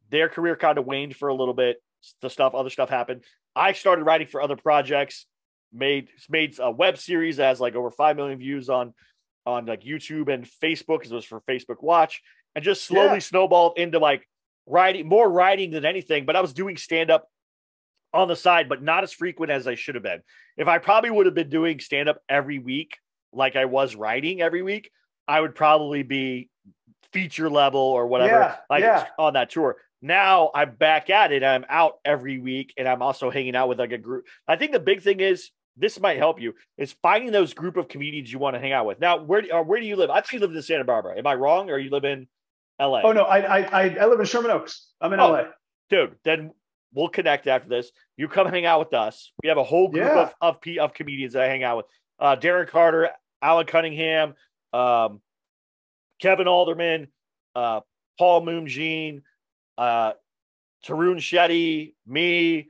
Their career kind of waned for a little bit. Other stuff happened. I started writing for other projects, made a web series that has like over 5 million views on like YouTube and Facebook, because it was for Facebook Watch, and just slowly snowballed into like more writing than anything. But I was doing stand-up on the side, but not as frequent as I should have been. If I probably would have been doing stand-up every week, like I was writing every week, I would probably be feature level or whatever, on that tour. Now I'm back at it. I'm out every week, and I'm also hanging out with like a group. I think the big thing is, this might help you, is finding those group of comedians you want to hang out with. Now, where do you live? I think you live in Santa Barbara. Am I wrong, or you live in LA? Oh no, I live in Sherman Oaks. I'm in LA. Dude, then we'll connect after this. You come hang out with us. We have a whole group of comedians that I hang out with. Darren Carter, Alan Cunningham, Kevin Alderman, Paul Moonjean, Tarun Shetty, me.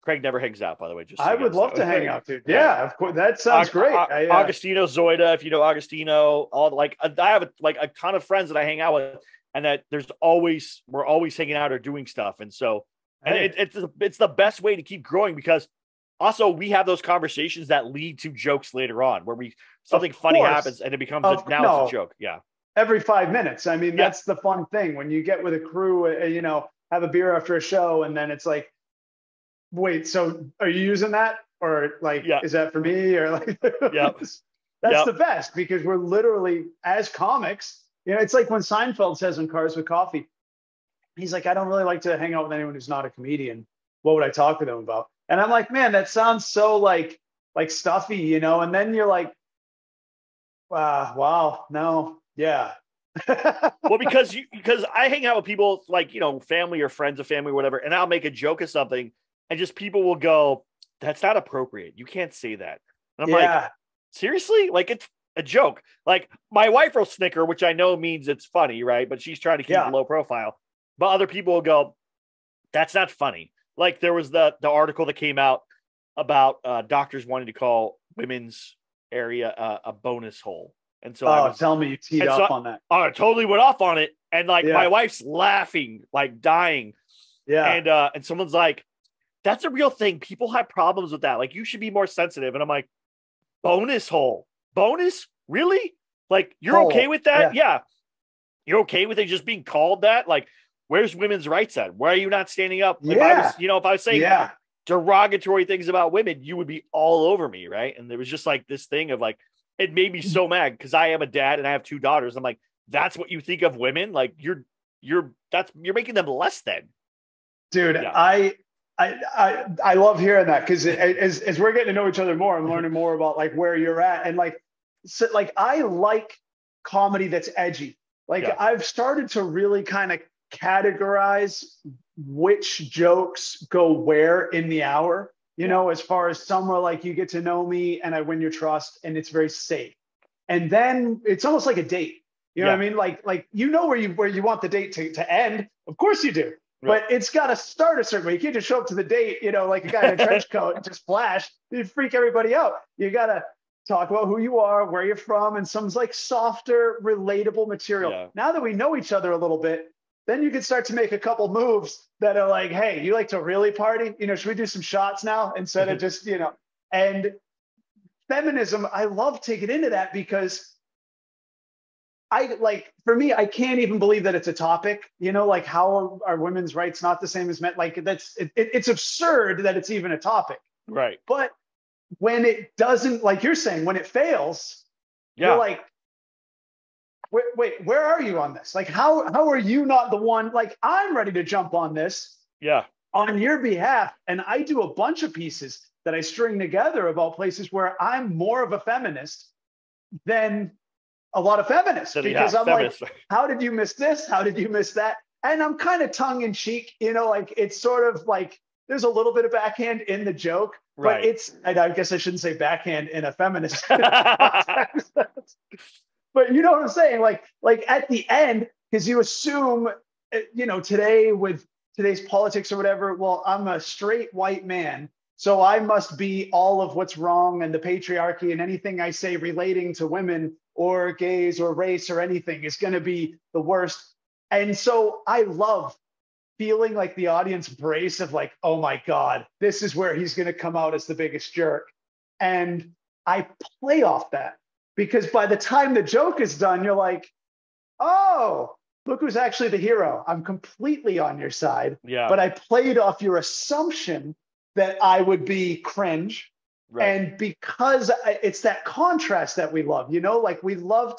Craig never hangs out, by the way. I would love to hang out, dude. Yeah, of course. That sounds great. Augustino Zoida, if you know Augustino, I have a ton of friends that I hang out with, and that we're always hanging out or doing stuff. And so, it's the best way to keep growing, because also we have those conversations that lead to jokes later on, where something funny happens and it becomes it's a joke. Yeah. Every 5 minutes. I mean, that's the fun thing when you get with a crew, have a beer after a show, and then it's like, wait, so are you using that? Or like, is that for me? Or like, that's the best, because we're literally, as comics, it's like when Seinfeld says in Cars with Coffee, he's like, I don't really like to hang out with anyone who's not a comedian. What would I talk to them about? And I'm like, man, that sounds so like stuffy, and then you're like, wow, no. Yeah. Well, because I hang out with people like, family or friends of family or whatever, and I'll make a joke of something and just people will go, that's not appropriate. You can't say that. And I'm like, seriously? Like, it's a joke. Like, my wife will snicker, which I know means it's funny, right? But she's trying to keep low profile. But other people will go, that's not funny. Like, there was the article that came out about doctors wanting to call women's area a bonus hole. And so tell me you teed up on that. I totally went off on it. And like my wife's laughing, like dying. Yeah. And someone's like, that's a real thing. People have problems with that. Like, you should be more sensitive. And I'm like, bonus hole. Bonus? Really? Like, you're okay with that? Yeah. You're okay with it just being called that? Like, where's women's rights at? Why are you not standing up? If I was saying derogatory things about women, you would be all over me, right? And there was just like this thing of like, it made me so mad because I am a dad and I have 2 daughters. I'm like, that's what you think of women? Like, you're making them less than. Dude, I love hearing that because as we're getting to know each other more, I'm learning more about like where you're at. And like, so, like, I like comedy that's edgy. Like, I've started to really kind of categorize which jokes go where in the hour, as far as somewhere like you get to know me and I win your trust and it's very safe. And then it's almost like a date. You know what I mean? Like where you want the date to end. Of course you do. Right. But it's got to start a certain way. You can't just show up to the date, like a guy in a trench coat and just flash. You freak everybody out. You got to talk about who you are, where you're from, and some like softer, relatable material. Yeah. Now that we know each other a little bit, then you can start to make a couple moves that are like, hey, you like to really party? Should we do some shots now instead of just, and feminism, I love taking into that because for me, I can't even believe that it's a topic, like how are women's rights not the same as men? Like it's absurd that it's even a topic. Right. But when it doesn't, like you're saying, when it fails, you're like, wait, where are you on this? Like, how are you not the one? Like, I'm ready to jump on this on your behalf. And I do a bunch of pieces that I string together about places where I'm more of a feminist than a lot of feminists, because I'm like, how did you miss this? How did you miss that? And I'm kind of tongue in cheek, like it's sort of like there's a little bit of backhand in the joke, but I guess I shouldn't say backhand in a feminist context. But you know what I'm saying? Like at the end, because you assume, today with today's politics or whatever, well, I'm a straight white man, so I must be all of what's wrong and the patriarchy, and anything I say relating to women or gays or race or anything is going to be the worst. And so I love feeling like the audience brace of like, oh my God, this is where he's going to come out as the biggest jerk. And I play off that because by the time the joke is done, you're like, oh, look who's actually the hero. I'm completely on your side. Yeah. But I played off your assumption that I would be cringe. Right. And because it's that contrast that we love, like we love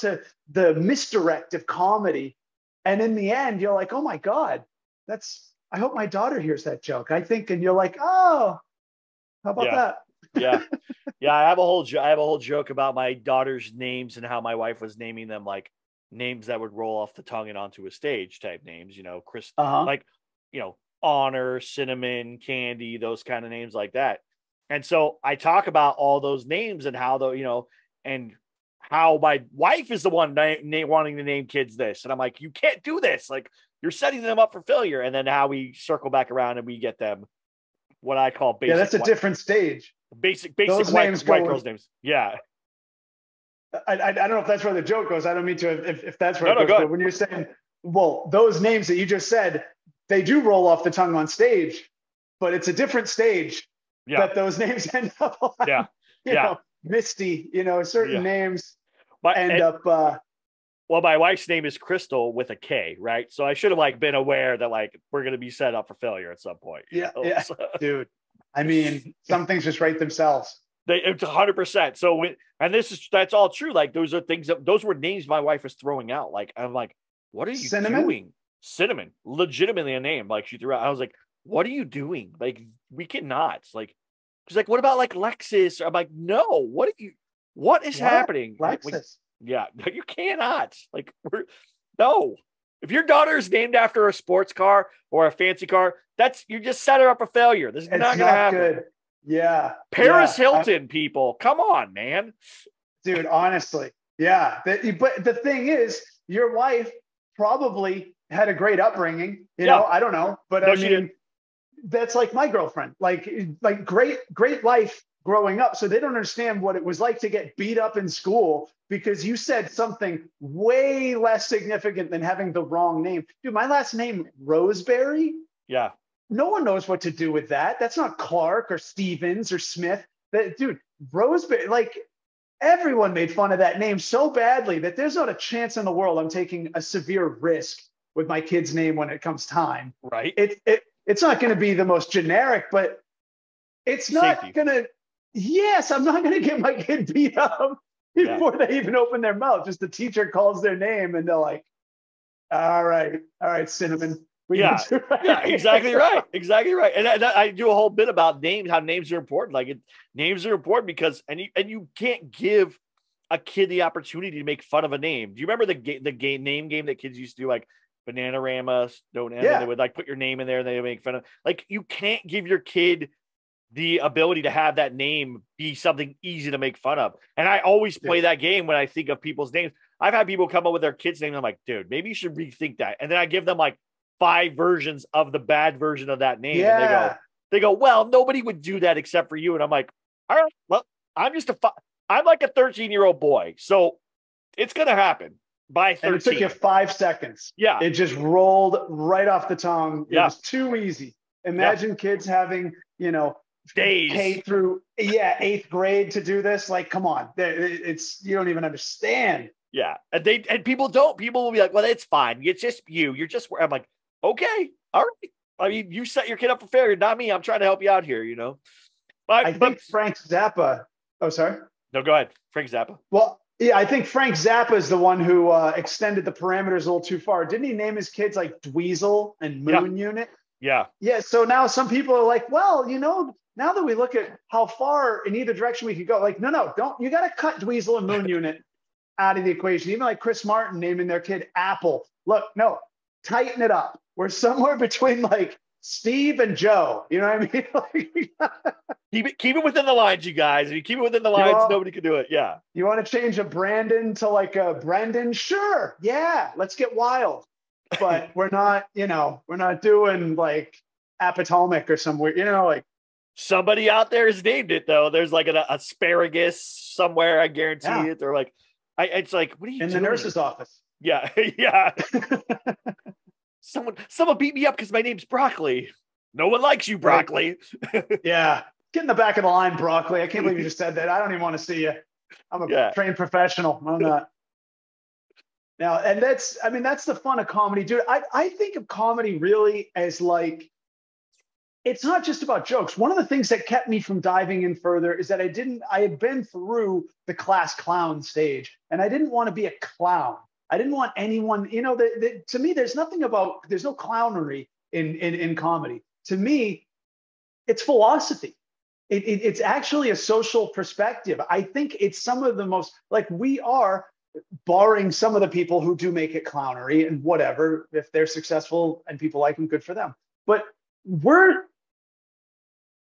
the misdirect of comedy. And in the end, you're like, oh my God, I hope my daughter hears that joke. I think, and you're like, oh, how about that? Yeah. I have a whole joke about my daughter's names and how my wife was naming them like names that would roll off the tongue and onto a stage type names, Chris, like, Honor, Cinnamon, Candy, those kind of names like that. And so I talk about all those names and how and how my wife is the one wanting to name kids this. And I'm like, you can't do this. Like, you're setting them up for failure. And then how we circle back around and we get them what I call basic. Yeah, that's a different stage. Basic white girls' names. Yeah. I don't know if that's where the joke goes. I don't mean to if that's where it goes. But when you're saying, well, those names that you just said, they do roll off the tongue on stage, but it's a different stage. That those names end up on, Misty, certain names end up. Well, my wife's name is Crystal with a K, right? So I should have been aware that we're going to be set up for failure at some point. Yeah. So. Dude. I mean, some things just write themselves. It's 100%. So, that's all true. Like, those are things those were names my wife was throwing out. Like, I'm like, what are you doing? Cinnamon, legitimately a name. Like, she threw out. I was like, what are you doing? Like, we cannot. Like, she's like, what about Lexus? I'm like, no. What is happening? Lexus. You cannot. Like, No. If your daughter is named after a sports car or a fancy car, you just set her up for failure. This is not going to happen. Good. Yeah. Paris Hilton, people. Come on, man. Dude, honestly. Yeah. But the thing is, your wife probably had a great upbringing. You know, I don't know. But no, I mean, that's like my girlfriend. Like great life growing up. So they don't understand what it was like to get beat up in school because you said something way less significant than having the wrong name. Dude, my last name, Roseberry. Yeah. No one knows what to do with that. That's not Clark or Stevens or Smith. Dude, Roseberry, like everyone made fun of that name so badly that there's not a chance in the world I'm taking a severe risk with my kid's name when it comes time. Right. It's not going to be the most generic, but it's not going to, I'm not going to get my kid beat up before they even open their mouth. Just the teacher calls their name and they're like, all right, Cinnamon. Exactly right. Exactly right. And I do a whole bit about names, how names are important. Like names are important because, and you can't give a kid the opportunity to make fun of a name. Do you remember the name game that kids used to do, like Bananarama, They would like put your name in there and they would make fun of. Like you can't give your kid the ability to have that name be something easy to make fun of. And I always play that game when I think of people's names. I've had people come up with their kids' names. I'm like, dude, maybe you should rethink that. And then I give them like 5 versions of the bad version of that name. Yeah. And they go, well, nobody would do that except for you. And I'm like, all right, well, I'm like a 13-year-old boy. So it's going to happen by 13. And it took you 5 seconds. Yeah. It just rolled right off the tongue. It was too easy. Imagine kids having, days K through 8th grade to do this. Like, come on, you don't even understand. Yeah. And people will be like, well, it's fine. It's just you're just, I'm like, okay, all right. I mean, you set your kid up for failure, not me. I'm trying to help you out here, I think Frank Zappa. Oh, sorry. No, go ahead. Frank Zappa. Well, yeah, I think Frank Zappa is the one who extended the parameters a little too far. Didn't he name his kids like Dweezil and Moon Unit? Yeah. Yeah. So now some people are like, well, now that we look at how far in either direction we could go, like, no, don't, you got to cut Dweezil and Moon Unit out of the equation. Even like Chris Martin naming their kid Apple. Look, no, tighten it up. We're somewhere between like Steve and Joe. You know what I mean? keep it within the lines, you guys. If you keep it within the lines, nobody can do it. Yeah. You want to change a Brandon to like a Brendan? Sure. Yeah. Let's get wild. But we're not doing like Apatomic or somewhere, like. Somebody out there has named it though. There's like an asparagus somewhere. I guarantee it. They're like, it's like, what are you doing? In the nurse's office. Yeah. Yeah. Someone beat me up because my name's Broccoli. No one likes you, Broccoli. Yeah. Get in the back of the line, Broccoli. I can't believe you just said that. I don't even want to see you. I'm a trained professional. I'm not. Now, and that's the fun of comedy, dude. I think of comedy really as like, it's not just about jokes. One of the things that kept me from diving in further is that I had been through the class clown stage and I didn't want to be a clown. I didn't want anyone, to me, there's no clownery in comedy. To me, it's philosophy. It's actually a social perspective. I think it's some of the most, like we are, barring some of the people who do make it clownery and whatever, if they're successful and people like them, good for them. But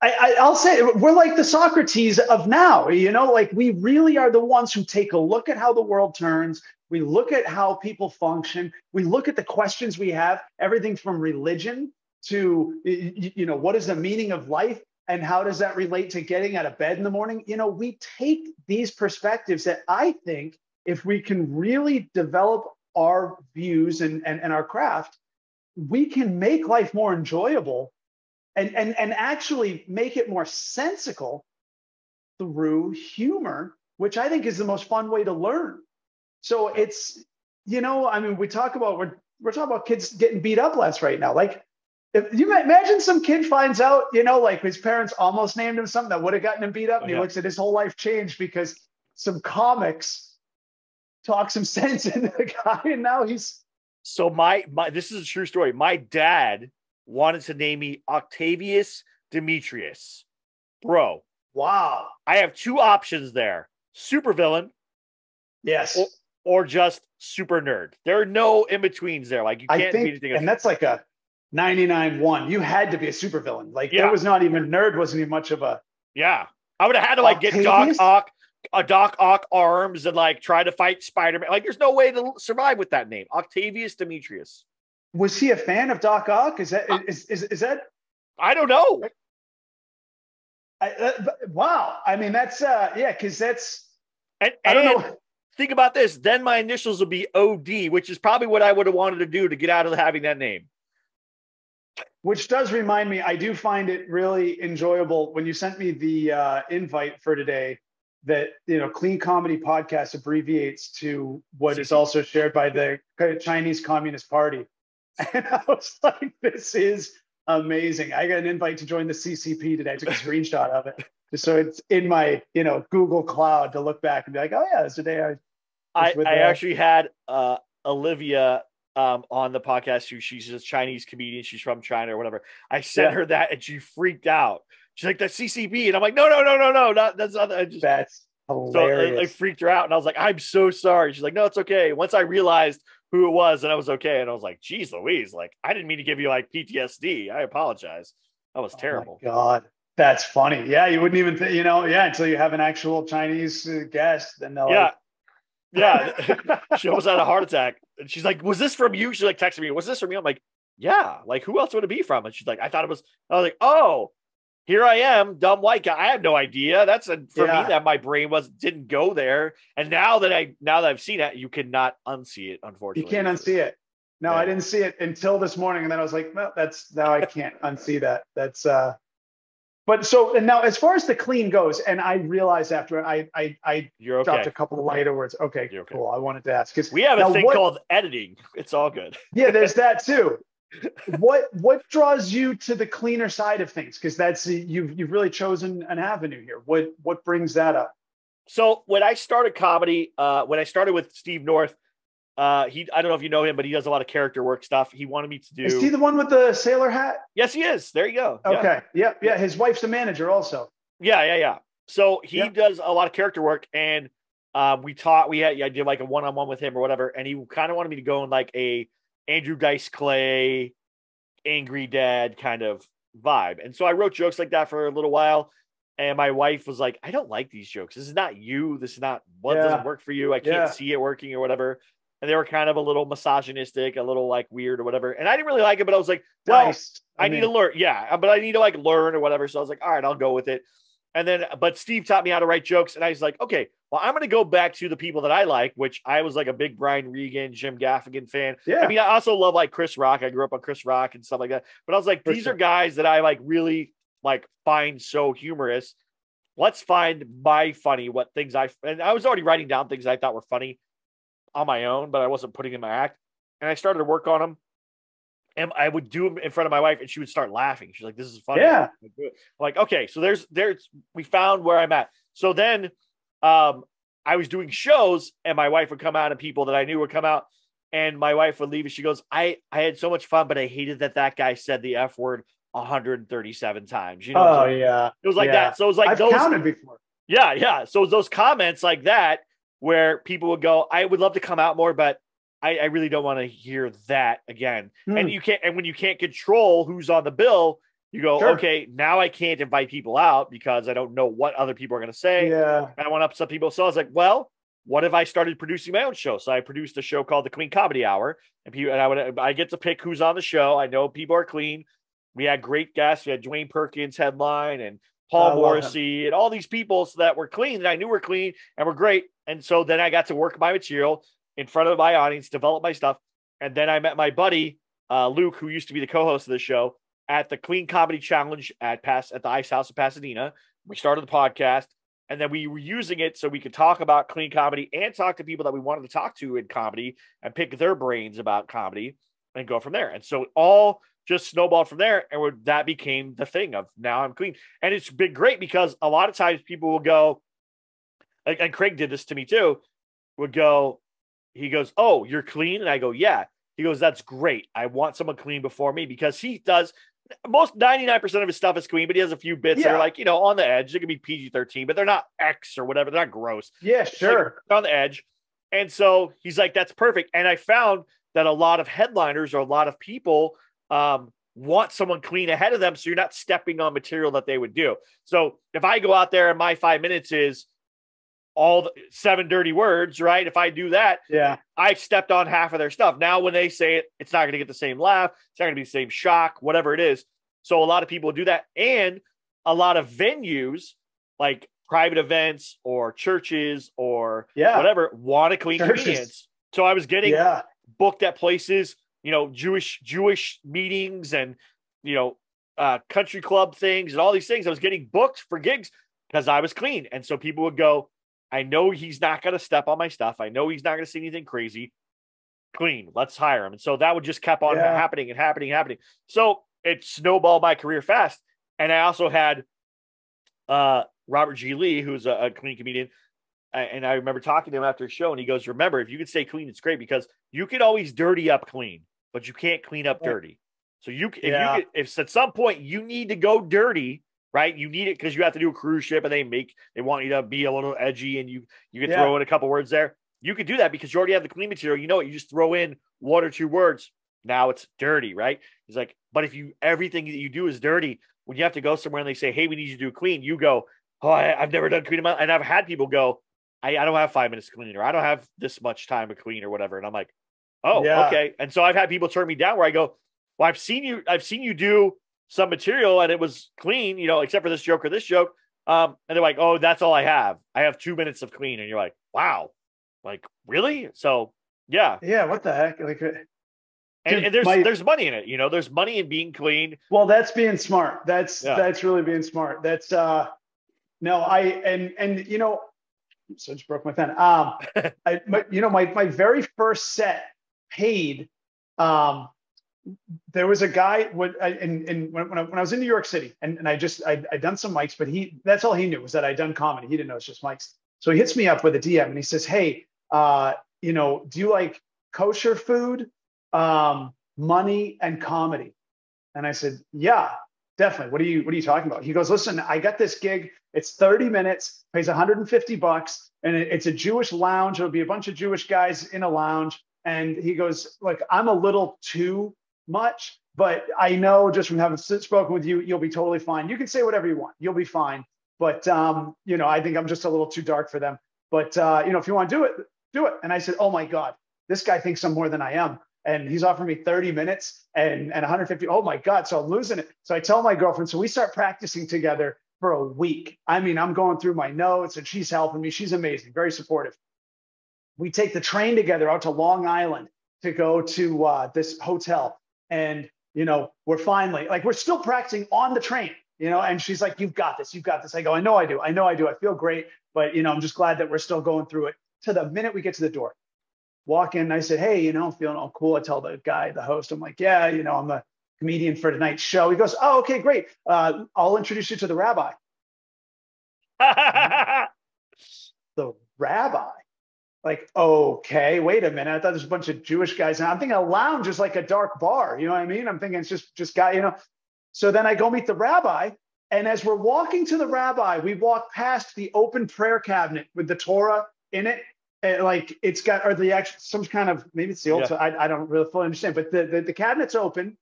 I'll say we're like the Socrates of now, like we really are the ones who take a look at how the world turns. We look at how people function. We look at the questions we have, everything from religion to, what is the meaning of life and how does that relate to getting out of bed in the morning? We take these perspectives that I think if we can really develop our views and our craft, we can make life more enjoyable and actually make it more sensical through humor, which I think is the most fun way to learn. So it's, we talk about, we're talking about kids getting beat up less right now. Like, if you imagine some kid finds out, like his parents almost named him something that would have gotten him beat up, and he looks at his whole life changed because some comics talk some sense into the guy, and now he's. So this is a true story. My dad wanted to name me Octavius Demetrius. Bro. Wow. I have 2 options there. Supervillain. Yes. or just super nerd. There are no in-betweens there. Like, you can't be anything else. And that's like a 99-1. You had to be a supervillain. Like, Yeah. there was not even nerd, wasn't even much of a. Yeah. I would have had to like Octavius? get Doc Ock arms and like try to fight Spider-Man. Like, there's no way to survive with that name. Octavius Demetrius. Was he a fan of Doc Ock? Is that is that? I don't know. Wow. I mean, that's yeah, because that's And I don't know. think about this. Then my initials would be OD, which is probably what I would have wanted to do to get out of having that name. Which does remind me, I do find it really enjoyable when you sent me the invite for today that, Clean Comedy Podcast abbreviates to what is also shared by the Chinese Communist Party. And I was like, this is amazing. I got an invite to join the CCP today. I took a screenshot of it. Just so it's in my, Google Cloud to look back and be like, oh yeah, it's the day I actually had Olivia on the podcast who she's a Chinese comedian. She's from China or whatever. I sent her that and she freaked out. She's like, that's CCP. And I'm like, no, that's not that. That's hilarious. So I freaked her out and I was like, I'm so sorry. She's like, no, it's okay. Once I realized who it was and I was okay. And I was like, geez Louise, like, I didn't mean to give you like PTSD. I apologize. That was terrible. Oh my God. That's funny. Yeah. You wouldn't even think, until you have an actual Chinese guest, then they'll yeah. She almost had a heart attack. And she's like, was this from you? She like texted me, was this from you? I'm like, yeah. Like, who else would it be from? And she's like, I was like, oh, here I am, dumb white guy. I have no idea. That's for me that my brain didn't go there. And now that I've seen it, you cannot unsee it, unfortunately. You can't unsee it. No, I didn't see it until this morning. And then I was like, no, now I can't unsee that. That's but so, and now as far as the clean goes, and I realized after I You're okay. dropped a couple of lighter words. Okay, You're okay. Cool. I wanted to ask because we have a thing called editing. It's all good. Yeah, there's that too. What draws you to the cleaner side of things? Because that's you've really chosen an avenue here. What brings that up? So when I started comedy, when I started with Steve North, I don't know if you know him, but he does a lot of character work stuff. He wanted me to do. Is he the one with the sailor hat? Yes, he is. There you go. Okay. Yeah. His wife's a manager also. Yeah. So he does a lot of character work, and I did like a one-on-one with him or whatever, and he kind of wanted me to go in like a Andrew Dice Clay, angry dad kind of vibe. And so I wrote jokes like that for a little while. And my wife was like, I don't like these jokes. This is not you. This is not what doesn't work for you. I can't see it working or whatever. And they were kind of a little misogynistic, a little like weird or whatever. And I didn't really like it, but I was like, well, I need to learn. Yeah. But I need to like learn or whatever. So I was like, all right, I'll go with it. And then, but Steve taught me how to write jokes. And I was like, okay, well, I'm going to go back to the people that I like, which I was like a big Brian Regan, Jim Gaffigan fan. Yeah. I mean, I also love like Chris Rock. I grew up on Chris Rock and stuff like that. But I was like, these are guys that I like really like find so humorous. Let's find my funny, and I was already writing down things I thought were funny on my own, but I wasn't putting in my act. And I started to work on them. And I would do them in front of my wife and she would start laughing. She's like, this is funny. Yeah. I'm like, okay, so we found where I'm at. So then I was doing shows and my wife would come out and people that I knew would come out and my wife would leave and she goes, I had so much fun, but I hated that guy said the F word 137 times. Oh, yeah. It was like that. So it was like I've counted before. Yeah. So those comments like that where people would go, I would love to come out more, but I really don't want to hear that again. And when you can't control who's on the bill, you go, okay, now I can't invite people out because I don't know what other people are going to say. Yeah. And I want to upset people. So I was like, well, what if I started producing my own show? So I produced a show called the Clean Comedy Hour and I get to pick who's on the show. I know people are clean. We had great guests. We had Dwayne Perkins headline and Paul Morrissey and all these people that were clean that I knew were clean and were great. And so then I got to work my material in front of my audience, develop my stuff. And then I met my buddy, Luke, who used to be the co-host of the show at the Clean Comedy Challenge at the Ice House in Pasadena. We started the podcast and then we were using it so we could talk about clean comedy and talk to people that we wanted to talk to in comedy and pick their brains about comedy and go from there. And so it all just snowballed from there. And that became the thing of now I'm clean. And it's been great because a lot of times people will go, and Craig did this to me too, he goes, oh, you're clean? And I go, yeah. He goes, that's great. I want someone clean before me because he does most 99% of his stuff is clean, but he has a few bits that are like, on the edge. It could be PG-13, but they're not X or whatever. They're not gross. Yeah, sure. Like on the edge. And so he's like, that's perfect. And I found that a lot of headliners or a lot of people want someone clean ahead of them, so you're not stepping on material that they would do. So if I go out there and my 5 minutes is all the 7 dirty words, right? If I do that, I've stepped on half of their stuff. Now, when they say it, it's not going to get the same laugh. It's not going to be the same shock, whatever it is. So a lot of people do that. And a lot of venues like private events or churches or whatever want to clean comedians. So I was getting booked at places, you know, Jewish meetings and, you know, country club things and all these things. I was getting booked for gigs because I was clean. And so people would go, I know he's not going to step on my stuff. I know he's not going to say anything crazy. Clean. Let's hire him. And so that would just kept on happening. So it snowballed my career fast. And I also had Robert G. Lee, who's a clean comedian. And I remember talking to him after a show, and he goes, remember, if you could stay clean, it's great, because you can always dirty up clean, but you can't clean up dirty. So if at some point you need to go dirty, right? You need it because you have to do a cruise ship and they want you to be a little edgy, and you can throw in a couple words there. You could do that because you already have the clean material. You know what? You just throw in 1 or 2 words. Now it's dirty, right? He's like, but if everything that you do is dirty, when you have to go somewhere and they say, hey, we need you to do clean, you go, oh, I've never done clean. And I've had people go, I don't have 5 minutes to clean, or I don't have this much time to clean, or whatever. And I'm like, oh, okay. And so I've had people turn me down where I go, well, I've seen you do some material and it was clean, you know, except for this joke or this joke. And they're like, oh, that's all I have. I have 2 minutes of clean. And you're like, wow, like, really? So yeah. Yeah. What the heck? Like, and there's money in it, you know, there's money in being clean. Well, that's being smart. That's really being smart. That's you know, so I just broke my pen. My very first set paid. There was a guy when I was in New York City, and I'd done some mics, but that's all he knew was that I'd done comedy. He didn't know it's just mics. So he hits me up with a DM and he says, hey, you know, do you like kosher food, money, and comedy? And I said, yeah, definitely. What are you talking about? He goes, listen, I got this gig. It's 30 minutes, pays $150, and it's a Jewish lounge. It'll be a bunch of Jewish guys in a lounge. And he goes, look, I'm a little too much, but I know just from having spoken with you, you'll be totally fine. You can say whatever you want. You'll be fine. But, you know, I think I'm just a little too dark for them. But, you know, if you want to do it, do it. And I said, oh my God, this guy thinks I'm more than I am. And he's offering me 30 minutes and 150. Oh my God. So I'm losing it. So I tell my girlfriend, so we start practicing together for a week. I mean, I'm going through my notes and she's helping me. She's amazing, very supportive. We take the train together out to Long Island to go to this hotel. And, you know, we're still practicing on the train, you know, and she's like, you've got this. I go, I know I do. I feel great. But, you know, I'm just glad that we're still going through it. To the minute we get to the door, walk in, I said, hey, you know, I'm feeling all cool. I tell the guy, the host, I'm like, yeah, you know, I'm a comedian for tonight's show. He goes, oh, okay, great. I'll introduce you to the rabbi. The rabbi? Like, okay, wait a minute. I thought there's a bunch of Jewish guys. And I'm thinking a lounge is like a dark bar. You know what I mean? I'm thinking it's just guy, you know. So then I go meet the rabbi. And as we're walking to the rabbi, we walk past the open prayer cabinet with the Torah in it. And like it's got, or the actual, some kind of, maybe it's the old, I don't really fully understand, but the cabinet's open.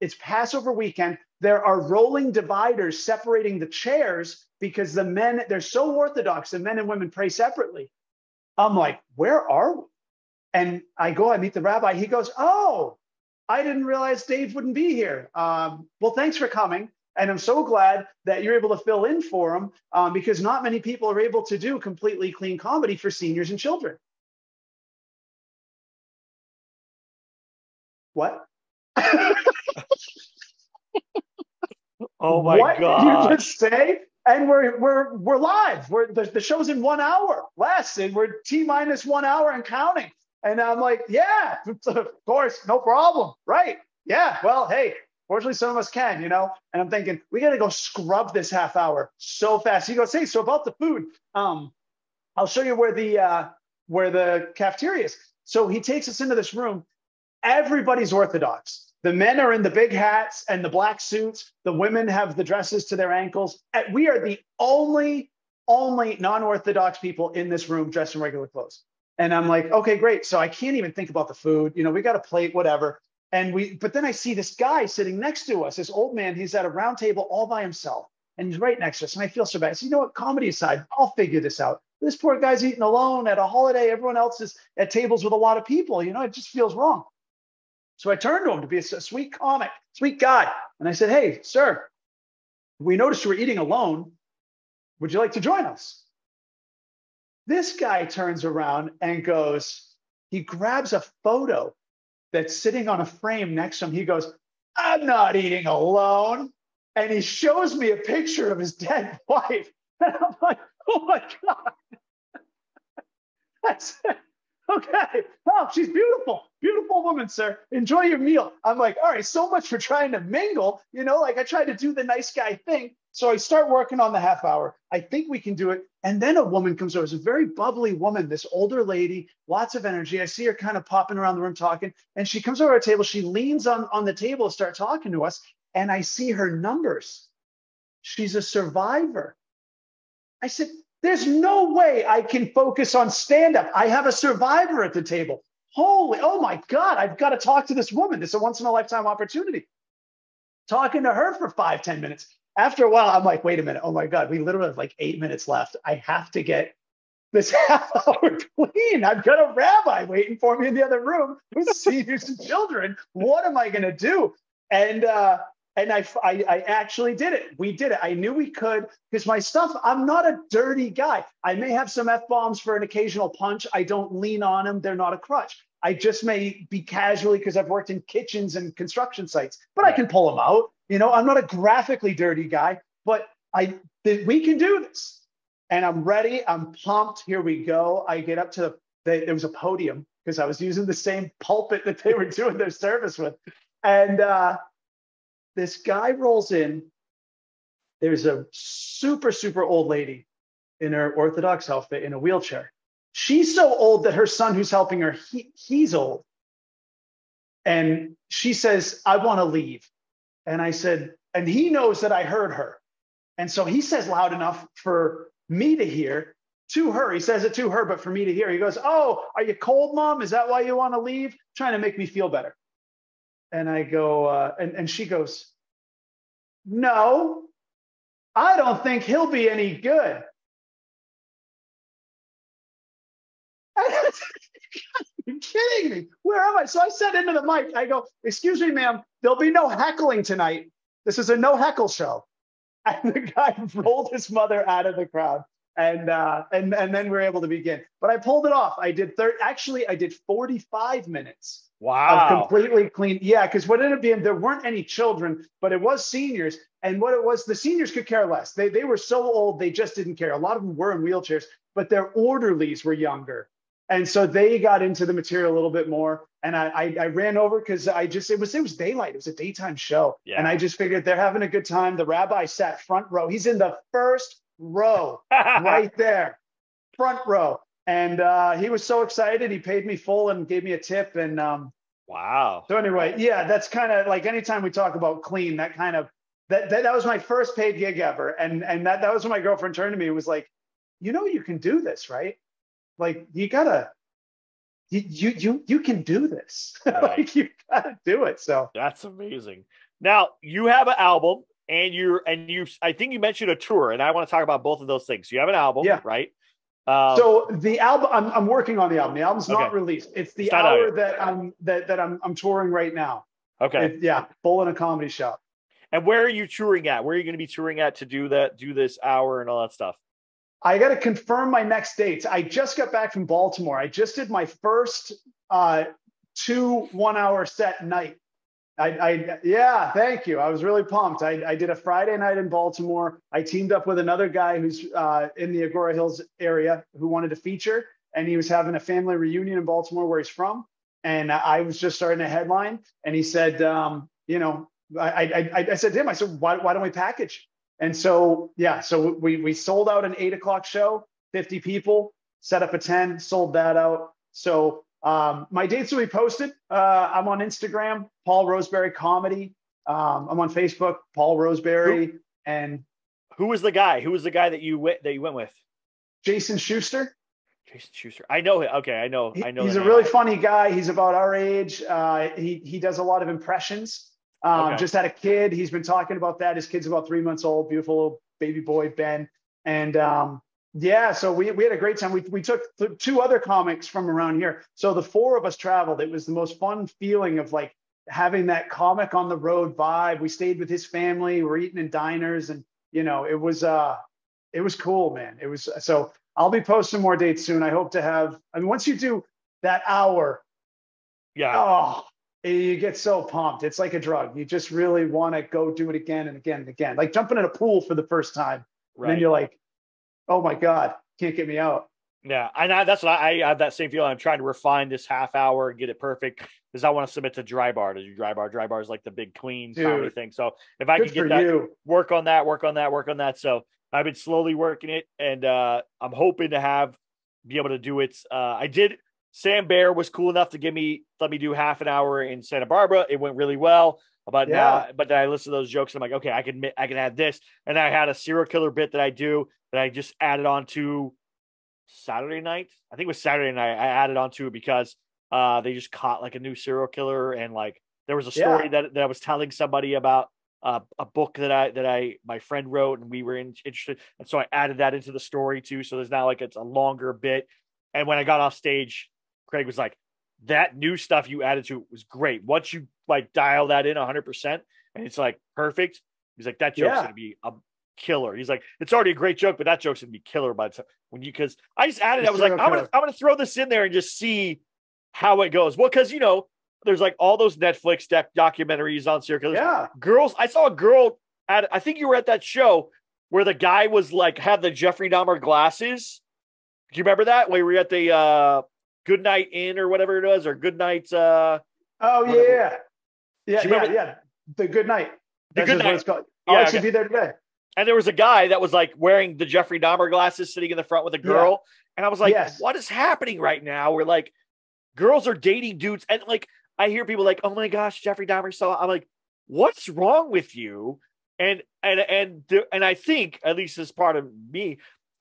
It's Passover weekend. There are rolling dividers separating the chairs because the men, they're so Orthodox, the men and women pray separately. I'm like, where are we? And I meet the rabbi. He goes, oh, I didn't realize Dave wouldn't be here. Well, thanks for coming. And I'm so glad that you're able to fill in for him because not many people are able to do completely clean comedy for seniors and children. What? Oh my God. What did you just say? And we're live. The show's in 1 hour less, and we're T-minus 1 hour and counting. And I'm like, yeah, of course, no problem. Right. Yeah. Well, hey, fortunately, some of us can, you know, and I'm thinking we got to go scrub this half hour so fast. He goes, hey, so about the food, I'll show you where the cafeteria is. So he takes us into this room. Everybody's Orthodox. The men are in the big hats and the black suits. The women have the dresses to their ankles. We are the only non-Orthodox people in this room dressed in regular clothes. And I'm like, okay, great. So I can't even think about the food. We got a plate, whatever. But then I see this guy sitting next to us, this old man. He's at a round table all by himself, and he's right next to us. And I feel so bad. I said, you know what? Comedy aside, I'll figure this out. This poor guy's eating alone at a holiday. Everyone else is at tables with a lot of people. It just feels wrong. So I turned to him to be a sweet comic, sweet guy. And I said, hey, sir, we noticed you were eating alone. Would you like to join us? This guy turns around and he grabs a photo that's sitting on a frame next to him. He goes, I'm not eating alone. And he shows me a picture of his dead wife. And I'm like, oh my God. That's okay. Oh, she's beautiful. Beautiful woman, sir. Enjoy your meal. I'm like, all right, so much for trying to mingle. I tried to do the nice guy thing. So I start working on the half hour. I think we can do it. And then a woman comes over. It's a very bubbly woman, this older lady, lots of energy. I see her kind of popping around the room talking. And she comes over our table. She leans on the table to start talking to us. And I see her numbers. She's a survivor. I said, there's no way I can focus on stand-up. I have a survivor at the table. Oh my God, I've got to talk to this woman. This is a once-in-a-lifetime opportunity. Talking to her for 5-10 minutes. After a while, I'm like, wait a minute. Oh my God, we literally have like 8 minutes left. I have to get this half hour clean. I've got a rabbi waiting for me in the other room with seniors and children. What am I going to do? And I actually did it. We did it. I knew we could because my stuff, I'm not a dirty guy. I may have some F-bombs for an occasional punch. I don't lean on them. They're not a crutch. I just may be casually because I've worked in kitchens and construction sites, but I can pull them out. I'm not a graphically dirty guy, but we can do this. And I'm ready. I'm pumped. Here we go. I get up to there was a podium because I was using the same pulpit that they were doing their service with. And this guy rolls in. There's a super, super old lady in her Orthodox outfit in a wheelchair. She's so old that her son who's helping her, he's old. And she says, I want to leave. And I said, and he knows that I heard her. And so he says loud enough for me to hear to her. He says it to her, but for me to hear, he goes, oh, are you cold, Mom? Is that why you want to leave? Trying to make me feel better. And I go, and she goes, no, I don't think he'll be any good. You're kidding me. Where am I? So I said into the mic, I go, excuse me, ma'am, there'll be no heckling tonight. This is a no heckle show. And the guy rolled his mother out of the crowd. And then we were able to begin. But I pulled it off. I did 45 minutes. Wow. Of completely clean. Yeah, because what ended up being, there weren't any children, but it was seniors. And what it was, the seniors could care less. They were so old, they just didn't care. A lot of them were in wheelchairs, but their orderlies were younger. And so they got into the material a little bit more. And I ran over because it was daylight. It was a daytime show. Yeah. And I just figured they're having a good time. The rabbi sat front row. He's in the first row right there, front row. And he was so excited. He paid me full and gave me a tip. And wow. So anyway, yeah, that's kind of like anytime we talk about clean, that was my first paid gig ever. And that was when my girlfriend turned to me and was like, you can do this, right? Like you can do this. Right. Like you gotta do it. So that's amazing. Now you have an album and I think you mentioned a tour, and I want to talk about both of those things. You have an album, yeah. Right? So the album, I'm working on the album. The album's not released. It's the hour that I'm touring right now. Okay. Full in a comedy shop. And where are you touring at? Where are you going to be touring at to do this hour and all that stuff? I got to confirm my next dates. I just got back from Baltimore. I just did my first 2 1-hour set night. Thank you. I was really pumped. I did a Friday night in Baltimore. I teamed up with another guy who's in the Agora Hills area who wanted to feature, and he was having a family reunion in Baltimore where he's from. And I was just starting a headline, and he said, I said to him, I said, why don't we package? And so, so we sold out an 8 o'clock show, 50 people, set up a 10, sold that out. So my dates will be posted. I'm on Instagram, Paul Roseberry Comedy. I'm on Facebook, Paul Roseberry. And who was the guy? Who was the guy that you went with? Jason Schuster. Jason Schuster. I know him. Okay, I know. He's a really funny guy. He's about our age. He does a lot of impressions. Okay. Just had a kid. He's been talking about that. His kid's about 3 months old. Beautiful little baby boy, Ben. And yeah, so we had a great time. We took 2 other comics from around here. So the 4 of us traveled. It was the most fun feeling of like having that comic on the road vibe. We stayed with his family. We're eating in diners, and it was cool, man. It was so. I'll be posting more dates soon. I hope to have. I mean, once you do that hour, you get so pumped. It's like a drug. You just really want to go do it again and again and again. Like jumping in a pool for the first time. Right. And then you're like, oh my God, can't get me out. Yeah, and that's what I have that same feeling. I'm trying to refine this half hour and get it perfect because I want to submit to Dry Bar. To do Dry Bar. Dry Bar is like the big clean comedy thing. So if I could get that, work on that. So I've been slowly working it, and I'm hoping to be able to do it. I did. Sam Bear was cool enough to let me do half an hour in Santa Barbara. It went really well. But then I listened to those jokes, and I'm like, okay, I can add this. And I had a serial killer bit that I just added on to Saturday night. I think it was Saturday night. I added on to it because they just caught like a new serial killer, and like there was a story that I was telling somebody about a book that my friend wrote, and we were interested, and so I added that into the story too. So there's now like it's a longer bit. And when I got off stage, Craig was like, "That new stuff you added to it was great. Once you like dial that in 100%, and it's like perfect." He's like, "That joke's gonna be a killer." He's like, "It's already a great joke, but that joke's gonna be killer by the time because I just added. I was like, I'm gonna throw this in there and just see how it goes." Well, because there's like all those Netflix documentaries on serial killers. Yeah, girls. I saw a girl I think you were at that show where the guy was like had the Jeffrey Dahmer glasses. Do you remember that? Where we were at the Good Night Inn or whatever it was, or Good Night. Yeah. The Good Night. The Good Night. What it's called. I'll actually be there today. And there was a guy that was like wearing the Jeffrey Dahmer glasses sitting in the front with a girl. And I was like, what is happening right now? Where like girls are dating dudes. And like, I hear people like, oh my gosh, Jeffrey Dahmer. So I'm like, what's wrong with you? And I think, at least as part of me,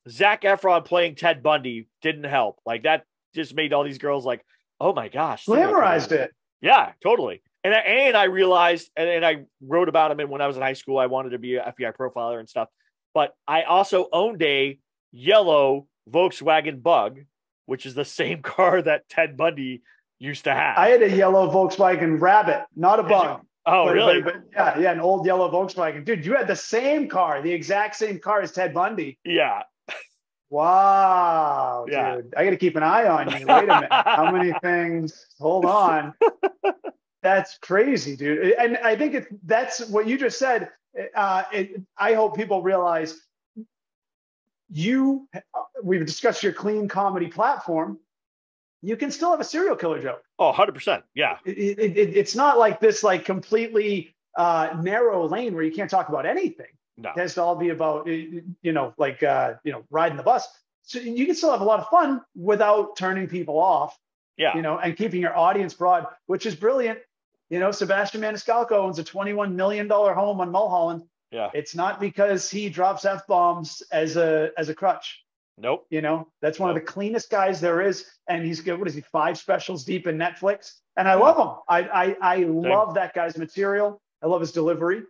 Zac Efron playing Ted Bundy didn't help. Like that just made all these girls like, oh my gosh. Glamorized it. Yeah, totally. And I realized, and I wrote about him. And when I was in high school, I wanted to be an FBI profiler and stuff. But I also owned a yellow Volkswagen Bug, which is the same car that Ted Bundy used to have. I had a yellow Volkswagen Rabbit, not a Bug. Oh, really? But yeah, an old yellow Volkswagen. Dude, you had the same car, the exact same car as Ted Bundy. Yeah. Wow, dude. Yeah. I got to keep an eye on you. Wait a minute. How many things? Hold on. That's crazy, dude. And I think that's what you just said. I hope people realize we've discussed your clean comedy platform. You can still have a serial killer joke. Oh, 100%. Yeah. It's not like this, like completely narrow lane where you can't talk about anything. No. It has to all be about, riding the bus. So you can still have a lot of fun without turning people off. Yeah. And keeping your audience broad, which is brilliant. Sebastian Maniscalco owns a $21 million home on Mulholland. Yeah. It's not because he drops F-bombs as a crutch. Nope. That's one of the cleanest guys there is. And he's good. What is he? 5 specials deep in Netflix. And I love him. I love that guy's material. I love his delivery.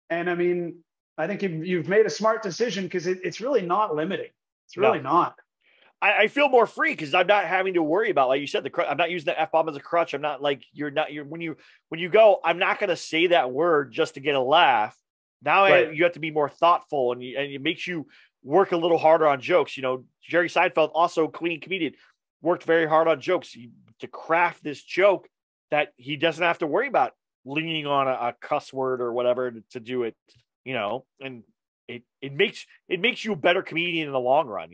And I mean, I think you've made a smart decision because it's really not limiting. It's really not. I feel more free because I'm not having to worry about, like you said, I'm not using the F-bomb as a crutch. I'm not like, when you go, I'm not going to say that word just to get a laugh. Now you have to be more thoughtful, and it makes you work a little harder on jokes. Jerry Seinfeld, also clean comedian, worked very hard on jokes to craft this joke that he doesn't have to worry about leaning on a cuss word or whatever to do it, and it makes you a better comedian in the long run,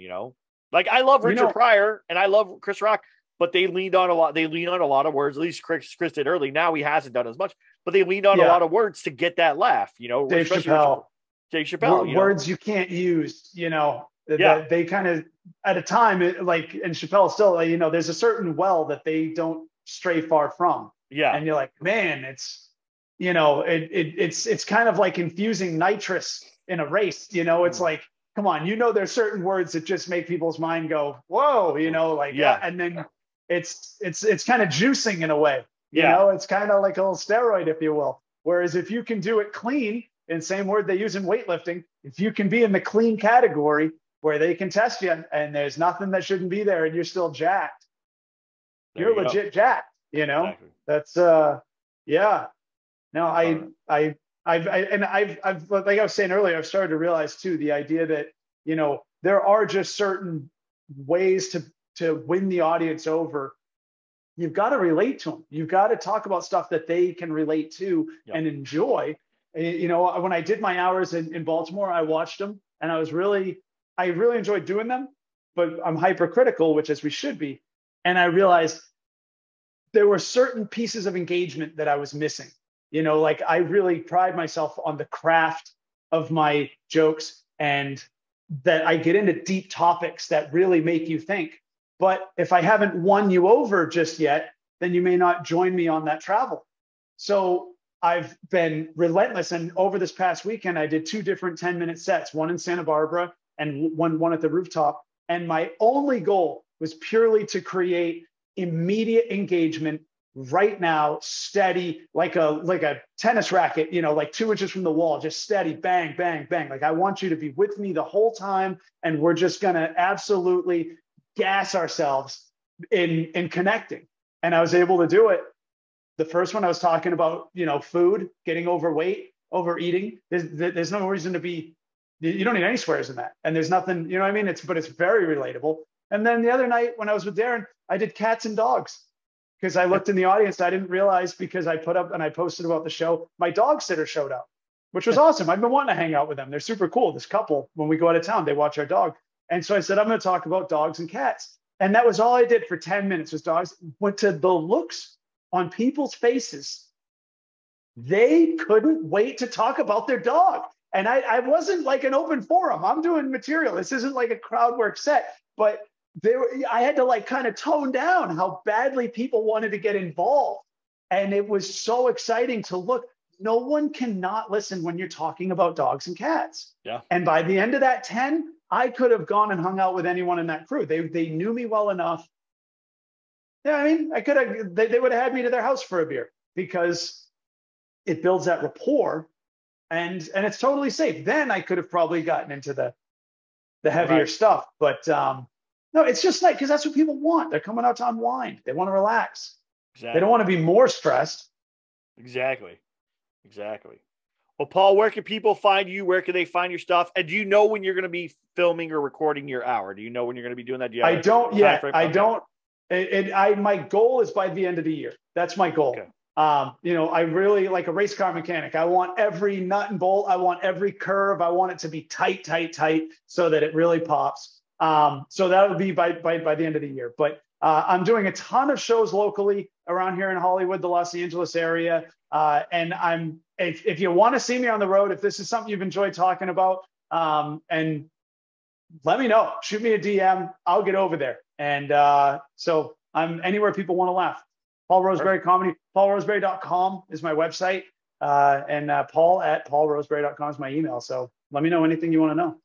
Like I love Richard Pryor and I love Chris Rock, but they lean on a lot of words. At least Chris did early. Now he hasn't done as much, but they leaned on a lot of words to get that laugh. Dave Chappelle. Words you can't use. They kind of at a time and Chappelle still. There's a certain well that they don't stray far from. Yeah, and you're like, man, it's it's kind of like infusing nitrous in a race. It's like come on, there's certain words that just make people's mind go, whoa, and then it's kind of juicing in a way, it's kind of like a little steroid, if you will. Whereas if you can do it clean, and same word they use in weightlifting, if you can be in the clean category where they can test you and there's nothing that shouldn't be there and you're still jacked, you're legit jacked, Exactly. That's yeah. No, I've like I was saying earlier, I've started to realize too, the idea that, there are just certain ways to win the audience over. You've got to relate to them. You've got to talk about stuff that they can relate to and enjoy. When I did my hours in Baltimore, I watched them and I really enjoyed doing them, but I'm hypercritical, which as we should be. And I realized there were certain pieces of engagement that I was missing. Like I really pride myself on the craft of my jokes and that I get into deep topics that really make you think. But if I haven't won you over just yet, then you may not join me on that travel. So I've been relentless. And over this past weekend, I did 2 different 10-minute sets, one in Santa Barbara and one at the rooftop. And my only goal was purely to create immediate engagement right now, steady, like a tennis racket, like 2 inches from the wall, just steady, bang, bang, bang. Like I want you to be with me the whole time. And we're just going to absolutely gas ourselves in connecting. And I was able to do it. The first one I was talking about, food, getting overweight, overeating. There's no reason to be, you don't need any swears in that. And there's nothing, you know what I mean? But it's very relatable. And then the other night when I was with Darren, I did cats and dogs because I looked in the audience. I didn't realize because I put up and I posted about the show, my dog sitter showed up, which was awesome. I've been wanting to hang out with them. They're super cool. This couple, when we go out of town, they watch our dog. And so I said, I'm going to talk about dogs and cats. And that was all I did for 10 minutes was dogs. Went to the looks on people's faces. They couldn't wait to talk about their dog. And I wasn't like an open forum. I'm doing material. This isn't like a crowd work set, but I had to like kind of tone down how badly people wanted to get involved. And it was so exciting to look. No one cannot listen when you're talking about dogs and cats. Yeah. And by the end of that 10, I could have gone and hung out with anyone in that crew. They knew me well enough. Yeah, I mean, they would have had me to their house for a beer because it builds that rapport and it's totally safe. Then I could have probably gotten into the heavier stuff. But no, it's just like, because that's what people want. They're coming out to unwind. They want to relax. Exactly. They don't want to be more stressed. Exactly. Well, Paul, where can people find you? Where can they find your stuff? And do you know when you're going to be filming or recording your hour? Do you know when you're going to be doing that? I don't yet. I don't. My goal is by the end of the year. That's my goal. Okay. I really like a race car mechanic. I want every nut and bolt. I want every curve. I want it to be tight, so that it really pops. So that would be by the end of the year. But I'm doing a ton of shows locally around here in Hollywood, the Los Angeles area. And if you want to see me on the road, if this is something you've enjoyed talking about, and let me know, shoot me a DM, I'll get over there. And so I'm anywhere people want to laugh. Paul Roseberry Comedy, paulroseberry.com is my website. And paul@paulroseberry.com is my email. So let me know anything you want to know.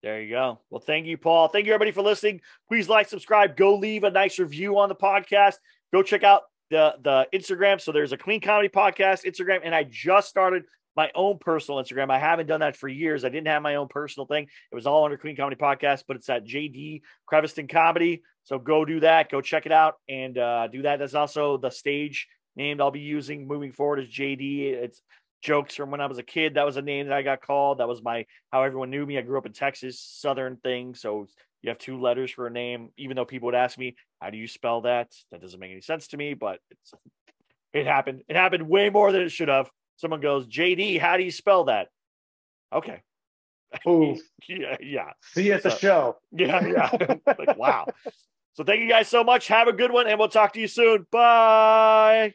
There you go. Well, thank you, Paul. Thank you, everybody, for listening. Please like, subscribe, go leave a nice review on the podcast. Go check out the Instagram. So there's a Clean Comedy Podcast Instagram, and I just started my own personal Instagram. I haven't done that for years. I didn't have my own personal thing. It was all under Clean Comedy Podcast, but it's at JD Creviston Comedy. So go do that. Go check it out and do that. That's also the stage name I'll be using moving forward is JD. It's jokes from when I was a kid. That was a name that I got called. That was how everyone knew me. I grew up in Texas, Southern thing. So you have 2 letters for a name, even though people would ask me, how do you spell that? That doesn't make any sense to me, but it happened. It happened way more than it should have. Someone goes, JD, how do you spell that? Okay. Ooh. Yeah. See you at the show. Yeah. Like, wow. So thank you guys so much. Have a good one, and we'll talk to you soon. Bye.